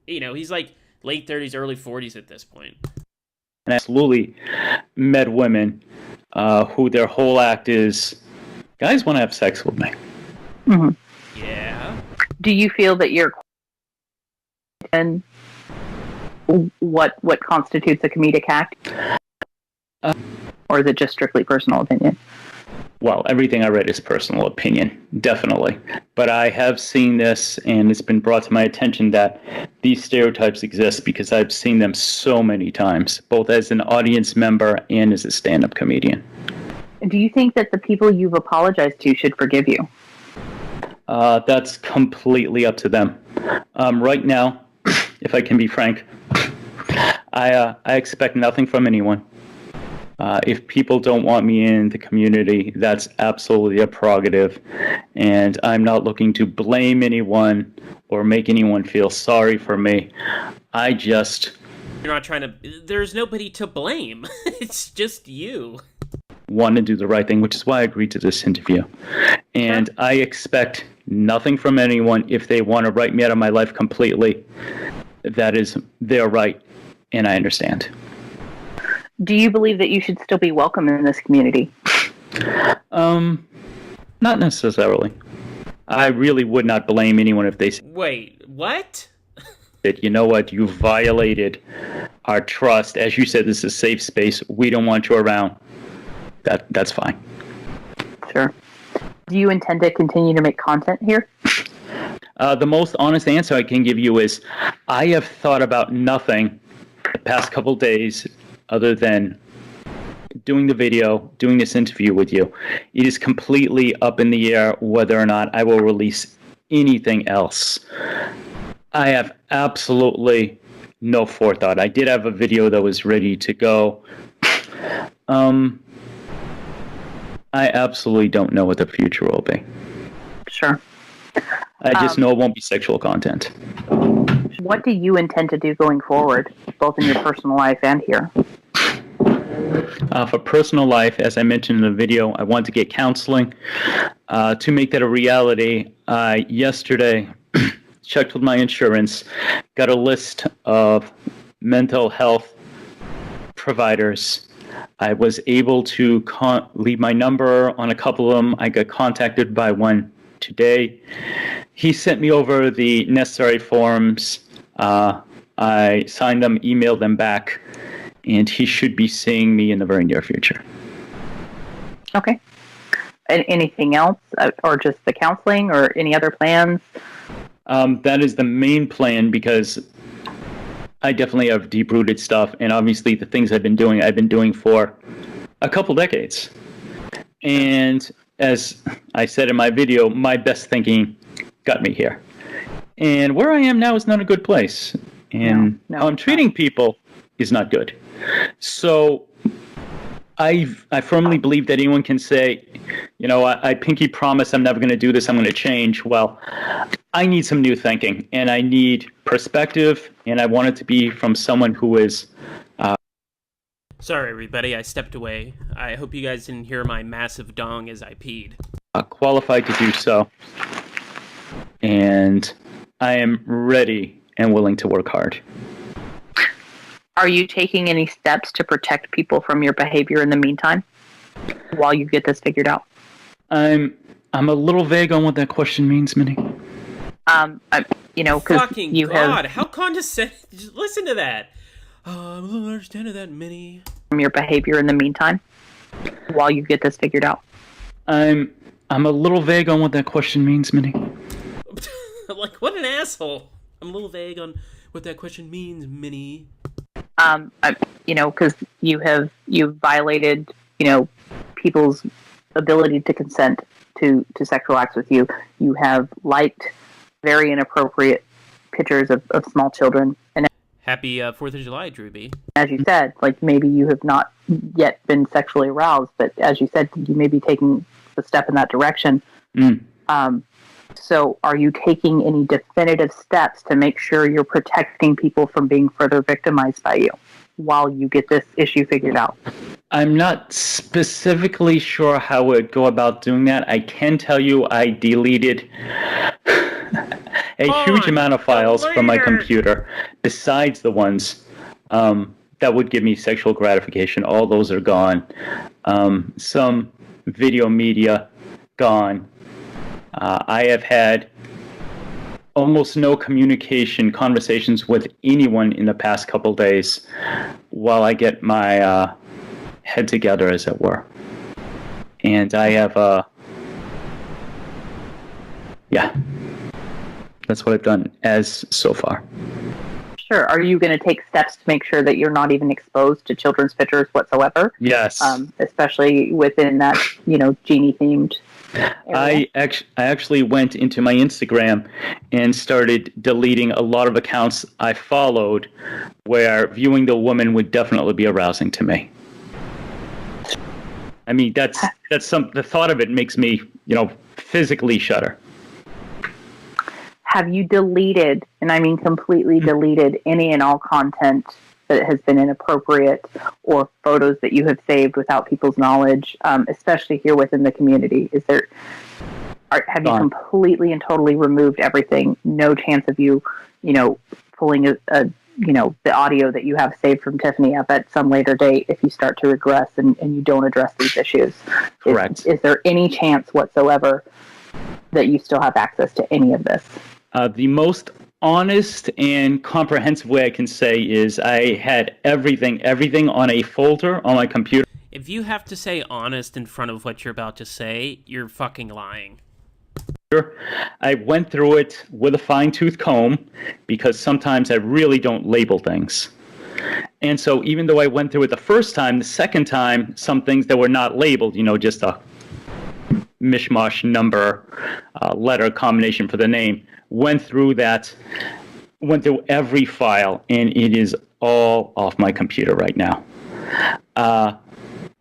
He's like late 30s, early 40s at this point. And absolutely met women who their whole act is, guys want to have sex with me. Mm-hmm. Yeah. Do you feel that you're... And what constitutes a comedic act? Or is it just strictly personal opinion? Well, everything I read is personal opinion, definitely. But I have seen this, and it's been brought to my attention that these stereotypes exist because I've seen them so many times, both as an audience member and as a stand-up comedian. Do you think that the people you've apologized to should forgive you? That's completely up to them. Right now, if I can be frank, I expect nothing from anyone. If people don't want me in the community, that's absolutely a prerogative, and I'm not looking to blame anyone or make anyone feel sorry for me. You're not trying to... There's nobody to blame. It's just you. Want to do the right thing, which is why I agreed to this interview. And I expect nothing from anyone. If they want to write me out of my life completely, that is their right, and I understand. Do you believe that you should still be welcome in this community? Not necessarily. I really would not blame anyone if they said, wait, what? That, you know what, you violated our trust. As you said, this is a safe space. We don't want you around. That's fine. Sure. Do you intend to continue to make content here? The most honest answer I can give you is I have thought about nothing the past couple days other than doing the video, doing this interview with you. It is completely up in the air whether or not I will release anything else. I have absolutely no forethought. I did have a video that was ready to go. I absolutely don't know what the future will be. Sure. I just know it won't be sexual content. What do you intend to do going forward, both in your personal life and here? For personal life, as I mentioned in the video, I want to get counseling. To make that a reality, yesterday checked with my insurance, got a list of mental health providers. I was able to leave my number on a couple of them. I got contacted by one today. He sent me over the necessary forms. I signed them, emailed them back, and he should be seeing me in the very near future. Okay. And anything else, or just the counseling, or any other plans? That is the main plan, because I definitely have deep-rooted stuff, and obviously the things I've been doing for a couple decades. And as I said in my video, my best thinking got me here. And where I am now is not a good place. And how I'm treating people is not good. So I firmly believe that anyone can say, you know, I pinky promise I'm never going to do this, I'm going to change. Well, I need some new thinking, and I need perspective, and I want it to be from someone who is... Sorry, everybody, I stepped away. I hope you guys didn't hear my massive dong as I peed. Qualified to do so. And I am ready and willing to work hard. Are you taking any steps to protect people from your behavior in the meantime, while you get this figured out? I'm a little vague on what that question means, Minnie. You know, because fucking you God, have... how condescending! Just listen to that. I'm a little understanding of that, Minnie. From your behavior in the meantime, while you get this figured out. I'm a little vague on what that question means, Minnie. Like, what an asshole! I'm a little vague on what that question means, Minnie. You know, because you've violated, you know, people's ability to consent to sexual acts with you. You have liked very inappropriate pictures of small children. And Happy 4th of July, Drew B. as you said, like, maybe you have not yet been sexually aroused, but as you said, you may be taking a step in that direction. So are you taking any definitive steps to make sure you're protecting people from being further victimized by you while you get this issue figured out? I'm not specifically sure how I would go about doing that. I can tell you I deleted a huge amount of files from my computer, besides the ones that would give me sexual gratification. All those are gone. Some video media, gone. I have had almost no conversations with anyone in the past couple days while I get my head together, as it were. And I have, that's what I've done as so far. Sure. Are you going to take steps to make sure that you're not even exposed to children's pictures whatsoever? Yes. Especially within that, genie-themed area? I actually went into my Instagram and started deleting a lot of accounts I followed where viewing the woman would definitely be arousing to me. I mean, the thought of it makes me, physically shudder. Have you deleted, and I mean completely deleted, any and all content that has been inappropriate or photos that you have saved without people's knowledge, especially here within the community? Have you completely and totally removed everything? No chance of you, pulling the audio that you have saved from Tiffany up at some later date if you start to regress and you don't address these issues? Correct. Is there any chance whatsoever that you still have access to any of this? The most honest and comprehensive way I can say is I had everything on a folder on my computer. If you have to say honest in front of what you're about to say, you're fucking lying. I went through it with a fine-tooth comb because sometimes I really don't label things. And so even though I went through it the first time, the second time, some things that were not labeled, just a mishmash number, letter combination for the name, went through every file, and it is all off my computer right now.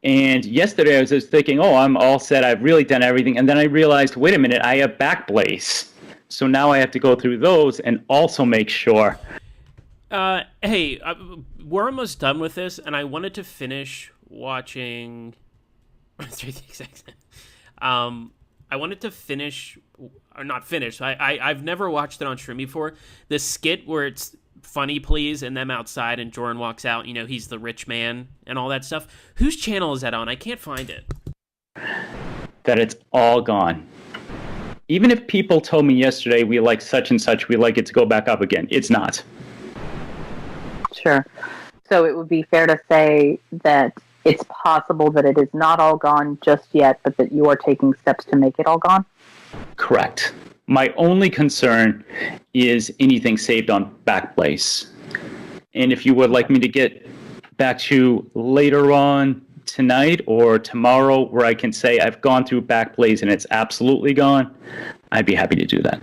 And yesterday I was just thinking, I'm all set, I've really done everything, and then I realized, wait a minute, I have Backblaze. So now I have to go through those and also make sure. Hey, we're almost done with this, and I wanted to finish watching... I wanted to finish, or not finish, I've never watched it on stream before, the skit where it's Funny Please and them outside and Jordan walks out, he's the rich man and all that stuff. Whose channel is that on? I can't find it. That it's all gone. Even if people told me yesterday we like such and such, we like it to go back up again, it's not. Sure. So it would be fair to say that it's possible that it is not all gone just yet, but that you are taking steps to make it all gone? Correct. My only concern is anything saved on Backblaze. And if you would like me to get back to you later on tonight or tomorrow where I can say I've gone through Backblaze and it's absolutely gone, I'd be happy to do that.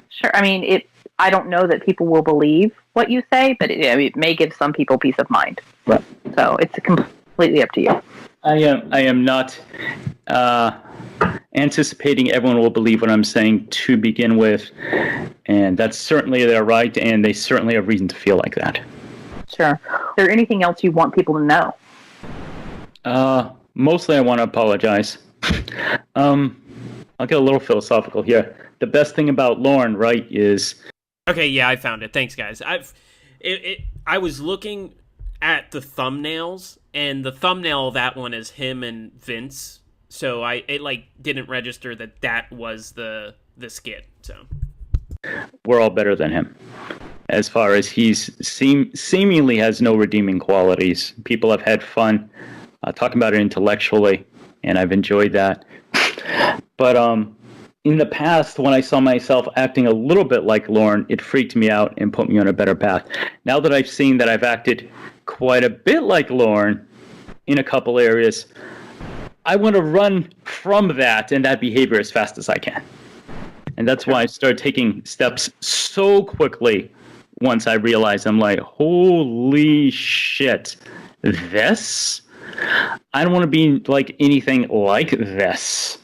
Sure. I mean, I don't know that people will believe what you say, but it may give some people peace of mind. Right. So it's completely up to you. I am not anticipating everyone will believe what I'm saying to begin with, and that's certainly their right, and they certainly have reason to feel like that. Sure. Is there anything else you want people to know? Mostly I want to apologize. I'll get a little philosophical here. The best thing about Lauren, right, is... Okay, yeah, I found it. Thanks, guys. I was looking at the thumbnails, and the thumbnail of that one is him and Vince, so it didn't register that was the skit. So we're all better than him, as far as he's seemingly has no redeeming qualities. People have had fun talking about it intellectually, and I've enjoyed that. But in the past, when I saw myself acting a little bit like Lauren, it freaked me out and put me on a better path. Now that I've seen that I've acted quite a bit like Lauren in a couple areas, I want to run from that and that behavior as fast as I can. And that's why I started taking steps so quickly once I realized I'm like, holy shit, this? I don't want to be like anything like this.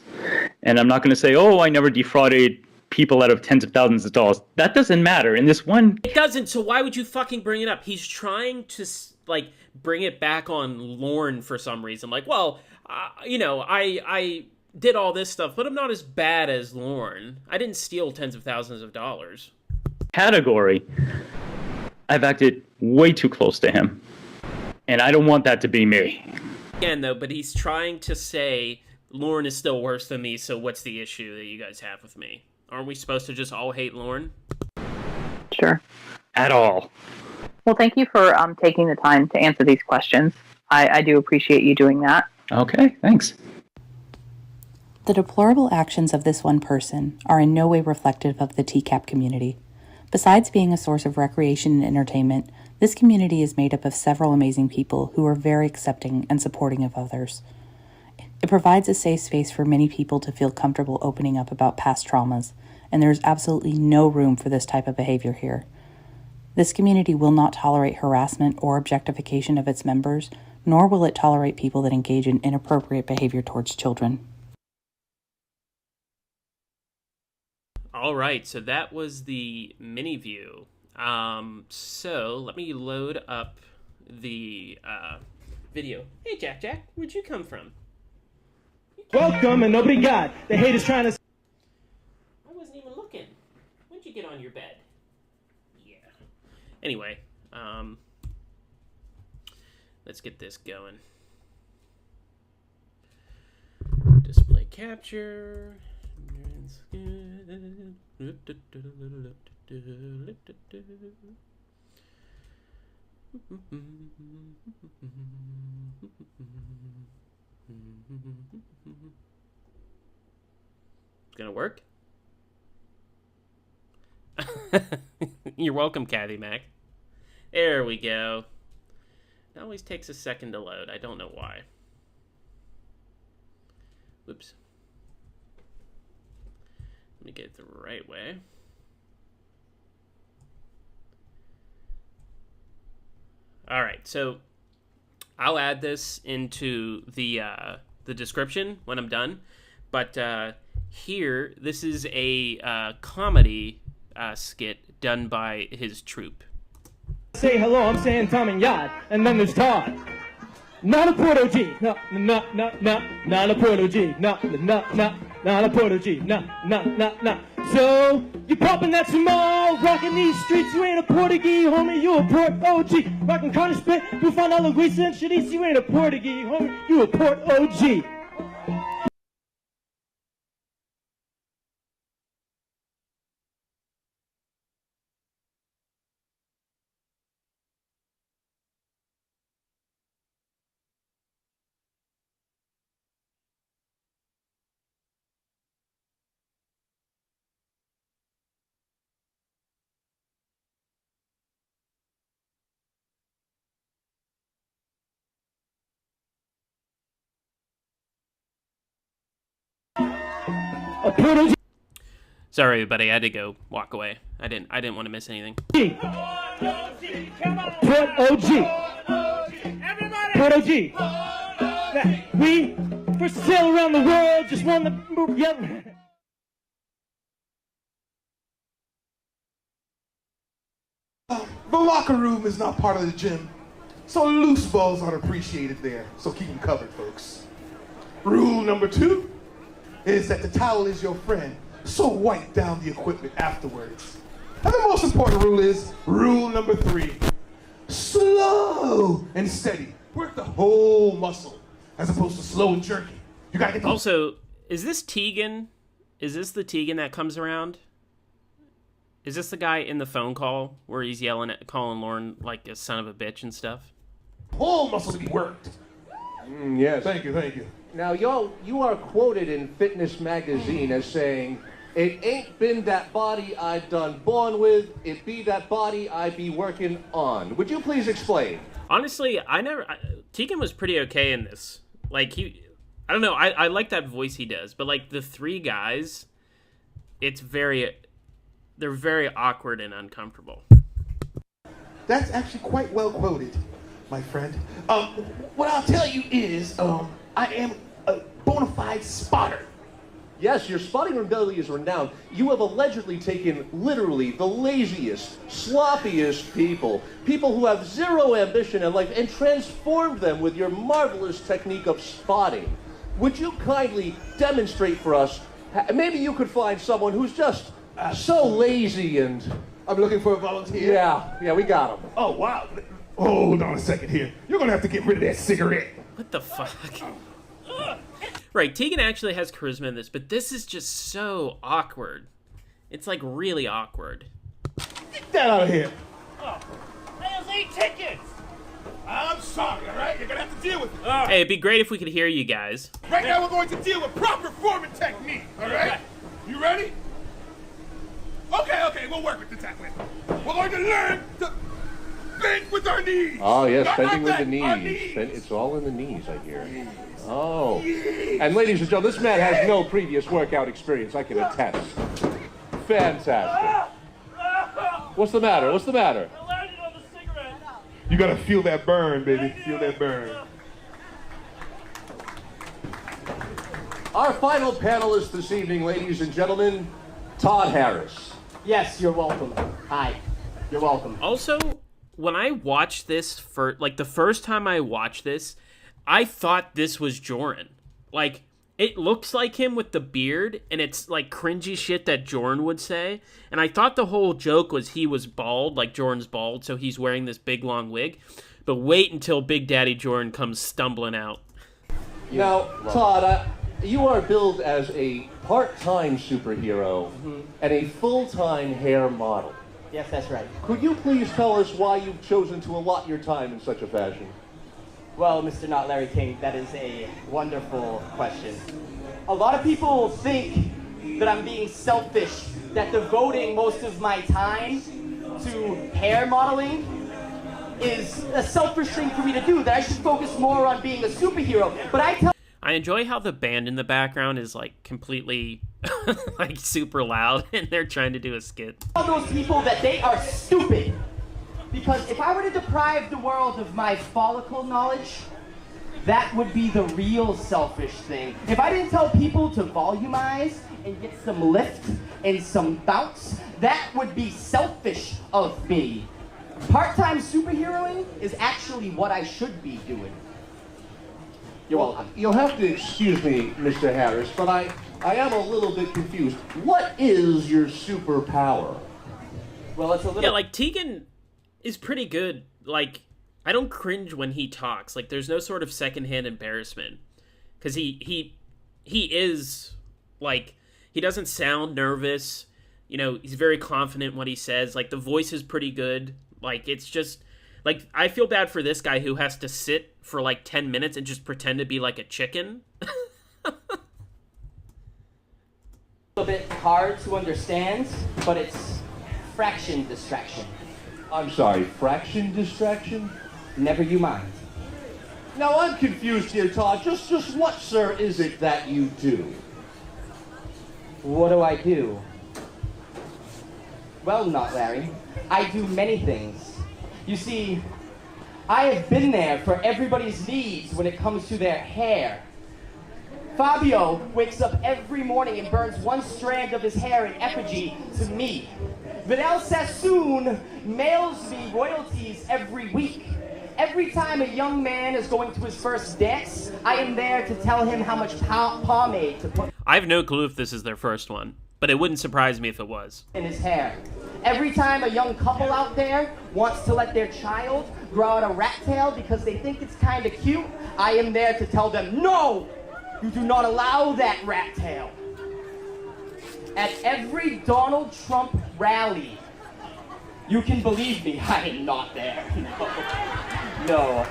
And I'm not going to say, I never defrauded people out of tens of thousands of dollars. That doesn't matter. In this one... It doesn't, so why would you fucking bring it up? He's trying to, bring it back on Lauren for some reason. I did all this stuff, but I'm not as bad as Lauren. I didn't steal tens of thousands of dollars. Category, I've acted way too close to him. And I don't want that to be me. Again, though, but he's trying to say... Lauren is still worse than me, so what's the issue that you guys have with me? Aren't we supposed to just all hate Lauren? Sure. at all. Well, thank you for taking the time to answer these questions. I do appreciate you doing that. Okay, thanks. The deplorable actions of this one person are in no way reflective of the TCAP community. Besides being a source of recreation and entertainment, this community is made up of several amazing people who are very accepting and supporting of others. It provides a safe space for many people to feel comfortable opening up about past traumas, and there is absolutely no room for this type of behavior here. This community will not tolerate harassment or objectification of its members, nor will it tolerate people that engage in inappropriate behavior towards children. All right, so that was the Miniview. So let me load up the video. Hey, Jack, where'd you come from? Welcome and nobody got. The haters trying to... I wasn't even looking. When'd you get on your bed? Yeah. Anyway, let's get this going. Display capture. It's gonna work. You're welcome, Kathy Mac. There we go. It always takes a second to load. I don't know why. Whoops. Let me get it the right way. All right, so I'll add this into the description when I'm done. But here, this is a comedy skit done by his troupe. Say hello, I'm saying Tom and Yad, and then there's Todd. Not a Porto G, no, not a Porto G, not a Porto G, no. So, you poppin' that small, rockin' these streets, you ain't a Portuguese, homie, you a Port OG. Rockin' Connie Spit, you find all Luisa and Shadis, you ain't a Portuguese, homie, you a Port OG. A Porto G. Sorry, everybody. I had to go walk away. I didn't want to miss anything. Port OG. Port OG. We first to sail around the world, just won the move. Yep. The locker room is not part of the gym, so loose balls aren't appreciated there. So keep them covered, folks. Rule number 2 is that the towel is your friend, so wipe down the equipment afterwards. And the most important rule is rule number 3. Slow and steady. Work the whole muscle as opposed to slow and jerky. You gotta get the... Also, is this Tegan? Is this the Tegan that comes around? Is this the guy in the phone call where he's yelling at calling Lauren like a son of a bitch and stuff? Whole muscle to be worked. Yes. Thank you. Now, you are quoted in Fitness Magazine as saying, "It ain't been that body I done born with, it be that body I be working on." Would you please explain? Honestly, Tegan was pretty okay in this. Like, I don't know, I like that voice he does, but like the three guys, they're very awkward and uncomfortable. That's actually quite well quoted, my friend. What I'll tell you is, I am a bona fide spotter. Yes, your spotting ability is renowned. You have allegedly taken literally the laziest, sloppiest people who have zero ambition in life, and transformed them with your marvelous technique of spotting. Would you kindly demonstrate for us? Maybe you could find someone who's just so lazy and... I'm looking for a volunteer. Yeah, we got him. Oh, wow. Hold on a second here. You're gonna have to get rid of that cigarette. What the fuck? Right, Tegan actually has charisma in this, but this is just so awkward. It's like really awkward. Get that out of here. There's 8 tickets! I'm sorry, all right? You're going to have to deal with it. Hey, it'd be great if we could hear you guys. Right now, we're going to deal with proper forming technique, all right? You ready? Okay, we'll work with the technique. We're going to learn to bend with our knees. Oh, yes, Not bending with like the that. Our knees. It's all in the knees, I hear. Oh. And ladies and gentlemen, this man has no previous workout experience, I can attest. Fantastic. What's the matter? What's the matter? You got to feel that burn, baby. Feel that burn. Our final panelist this evening, ladies and gentlemen, Todd Harris. Yes, you're welcome. Hi. You're welcome. Also, when I watched this the first time I watched this, I thought this was Jorrly. Like, it looks like him with the beard, and it's like cringy shit that Jorrly would say. And I thought the whole joke was he was bald, like Jordan's bald, so he's wearing this big long wig. But wait until Big Daddy Jorrly comes stumbling out. Now, Todd, you are billed as a part-time superhero and a full-time hair model. Yes, that's right. Could you please tell us why you've chosen to allot your time in such a fashion? Well, Mr. Not Larry King, that is a wonderful question. A lot of people think that I'm being selfish, that devoting most of my time to hair modeling is a selfish thing for me to do, that I should focus more on being a superhero. But I enjoy how the band in the background is like completely like super loud and they're trying to do a skit. tell those people that they are stupid. Because if I were to deprive the world of my follicle knowledge, that would be the real selfish thing. If I didn't tell people to volumize and get some lift and some bounce, that would be selfish of me. Part-time superheroing is actually what I should be doing. You're welcome. You'll have to excuse me, Mr. Harris, but I am a little bit confused. What is your superpower? Well, it's a little... Yeah, like, Tegan is pretty good. Like, I don't cringe when he talks. Like, there's no sort of secondhand embarrassment. Because he is, like, he doesn't sound nervous. You know, he's very confident in what he says. Like, the voice is pretty good. Like, it's just... Like, I feel bad for this guy who has to sit for, like, 10 minutes and just pretend to be, like, a chicken. A little bit hard to understand, but it's fraction distraction. I'm sorry, fraction distraction? Never you mind. Now, I'm confused here, Todd. Just what, sir, is it that you do? What do I do? Well, Not Larry, I do many things. You see, I have been there for everybody's needs when it comes to their hair. Fabio wakes up every morning and burns one strand of his hair in effigy to me. Vidal Sassoon mails me royalties every week. Every time a young man is going to his first dance, I am there to tell him how much pomade to put I have no clue if this is their first one, but it wouldn't surprise me if it was. in his hair. Every time a young couple out there wants to let their child grow out a rat tail because they think it's kind of cute, I am there to tell them, no, you do not allow that rat tail. At every Donald Trump rally, you can believe me, I am not there. No.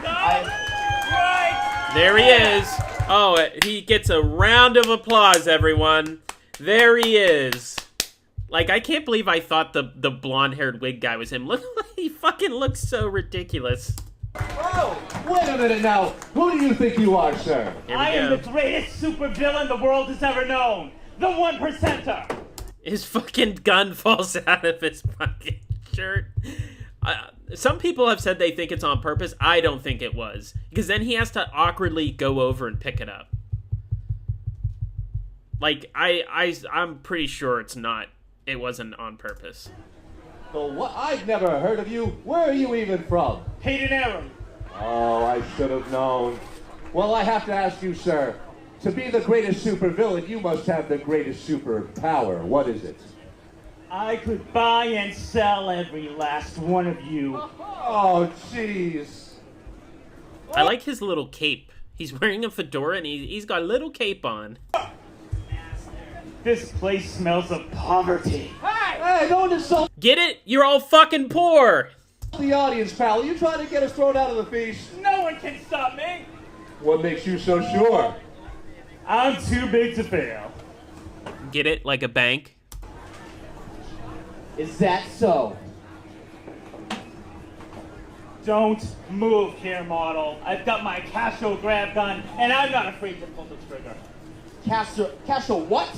There he is. Oh, he gets a round of applause, everyone. There he is. Like, I can't believe I thought the blonde-haired wig guy was him. Look, he fucking looks so ridiculous. Whoa! Wait a minute now. Who do you think you are, sir? I am the greatest supervillain the world has ever known. The one percenter. His fucking gun falls out of his fucking shirt. Some people have said they think it's on purpose. I don't think it was. Because then he has to awkwardly go over and pick it up. Like, I'm pretty sure it's not. It wasn't on purpose. Well, what? I've never heard of you. Where are you even from? Hayden Aram. Oh, I should have known. Well, I have to ask you, sir. To be the greatest supervillain, you must have the greatest superpower. What is it? I could buy and sell every last one of you. Oh, jeez. I like his little cape. He's wearing a fedora and he's got a little cape on. This place smells of poverty. Hey! Hey, don't insult Get it? You're all fucking poor. the audience, pal. Are you trying to get us thrown out of the feast? No one can stop me. What makes you so sure? I'm too big to fail. Get it? Like a bank? Is that so? Don't move here, model. I've got my Casio grab gun, and I'm not afraid to pull the trigger. Casio what?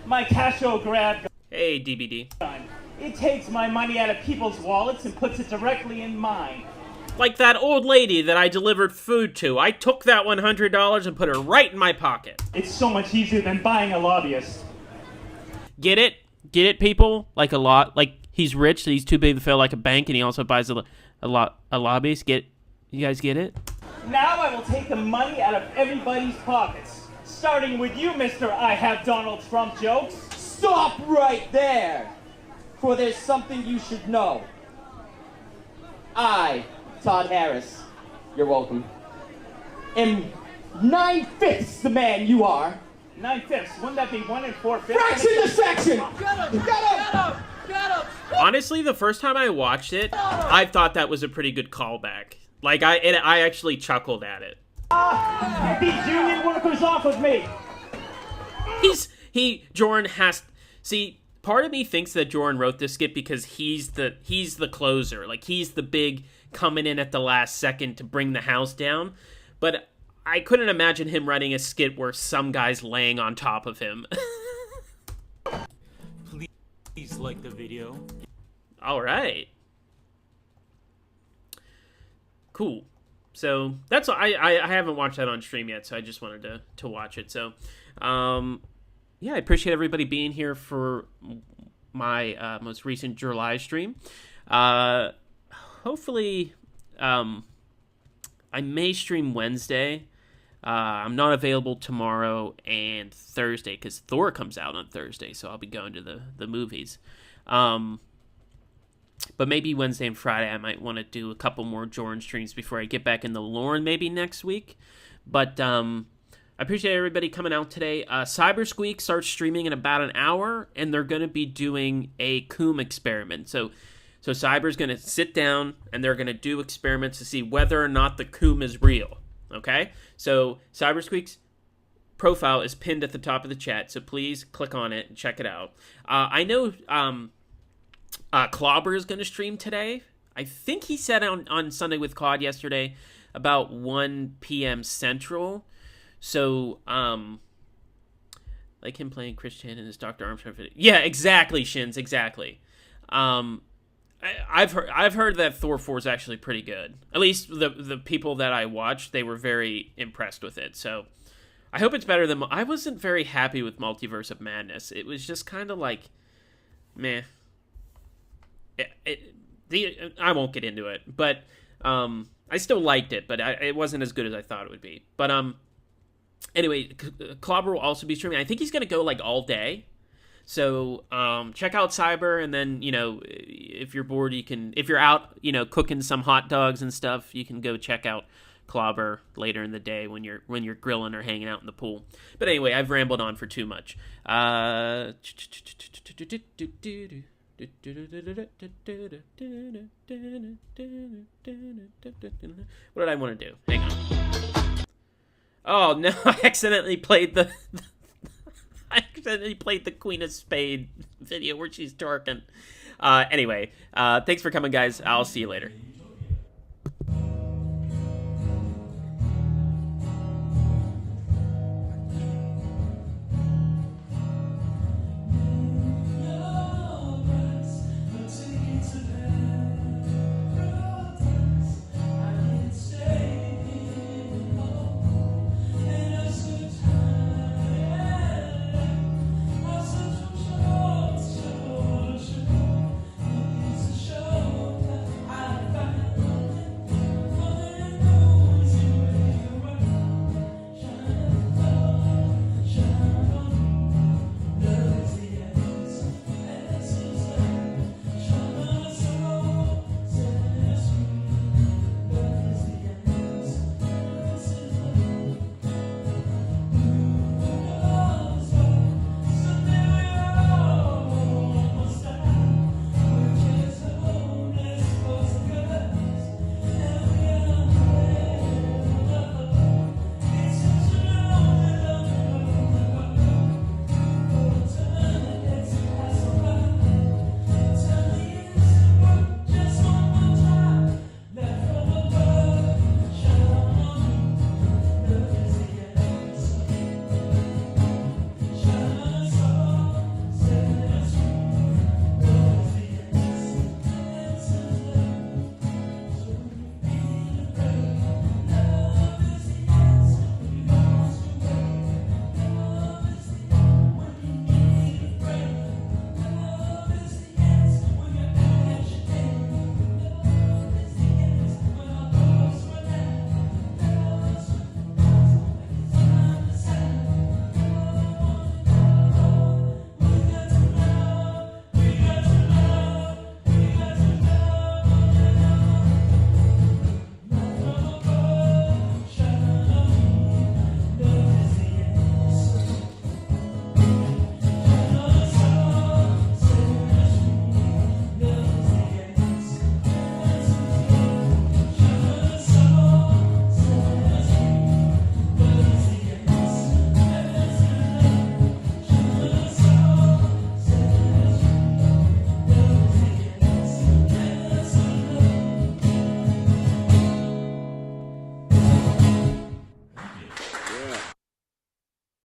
My Casio grab Hey, DBD. gun. It takes my money out of people's wallets and puts it directly in mine. Like that old lady that I delivered food to. I took that $100 and put it right in my pocket. It's so much easier than buying a lobbyist. Get it? Get it, people? Like a lot. Like he's rich, so he's too big to fail like a bank, and he also buys a lobbyist. You guys get it? Now I will take the money out of everybody's pockets. Starting with you, Mr. I Have Donald Trump jokes. Stop right there! For there's something you should know. I, Todd Harris, you're welcome, am 9/5 the man you are. 9/5. Wouldn't that be 1 4/5? Fraction to section! Get him! Get him! Honestly, the first time I watched it, I thought that was a pretty good callback. Like, I actually chuckled at it. Get these union workers off of me! Jordan has... See, part of me thinks that Jordan wrote this skit because he's the closer. Like, he's the big coming in at the last second to bring the house down. But I couldn't imagine him writing a skit where some guy's laying on top of him. Please like the video. All right. Cool. So that's I haven't watched that on stream yet, so I just wanted to watch it. So, yeah, I appreciate everybody being here for my most recent Jorrly stream. Hopefully, I may stream Wednesday. I'm not available tomorrow and Thursday because Thor comes out on Thursday, so I'll be going to the movies. But maybe Wednesday and Friday I might want to do a couple more Jordan streams before I get back into Lauren maybe next week. But I appreciate everybody coming out today. Cyber Squeak starts streaming in about an hour, and they're going to be doing a Coom experiment. So Cyber's going to sit down, and they're going to do experiments to see whether or not the Coom is real. Okay? So Cyber Squeak's profile is pinned at the top of the chat, so please click on it and check it out. I know Clobber is going to stream today. I think he said on Sunday with Claude yesterday about 1 p.m. Central. So, like him playing Christian in his Dr. Armstrong video. Yeah, exactly, Shins, exactly. I've heard that Thor 4 is actually pretty good. At least the people that I watched, they were very impressed with it. So, I hope it's better than... I wasn't very happy with Multiverse of Madness. It was just kind of like, meh. I won't get into it, but I still liked it, but it wasn't as good as I thought it would be. But anyway, Clobber will also be streaming. I think he's going to go like all day. So check out Cyber, and then, you know, if you're bored, if you're out, you know, cooking some hot dogs and stuff, you can go check out Clobber later in the day when you're grilling or hanging out in the pool. But anyway, I've rambled on for too much. What did I want to do? Hang on. Oh no, I accidentally played the Queen of Spade video where she's twerking. Anyway, thanks for coming, guys. I'll see you later.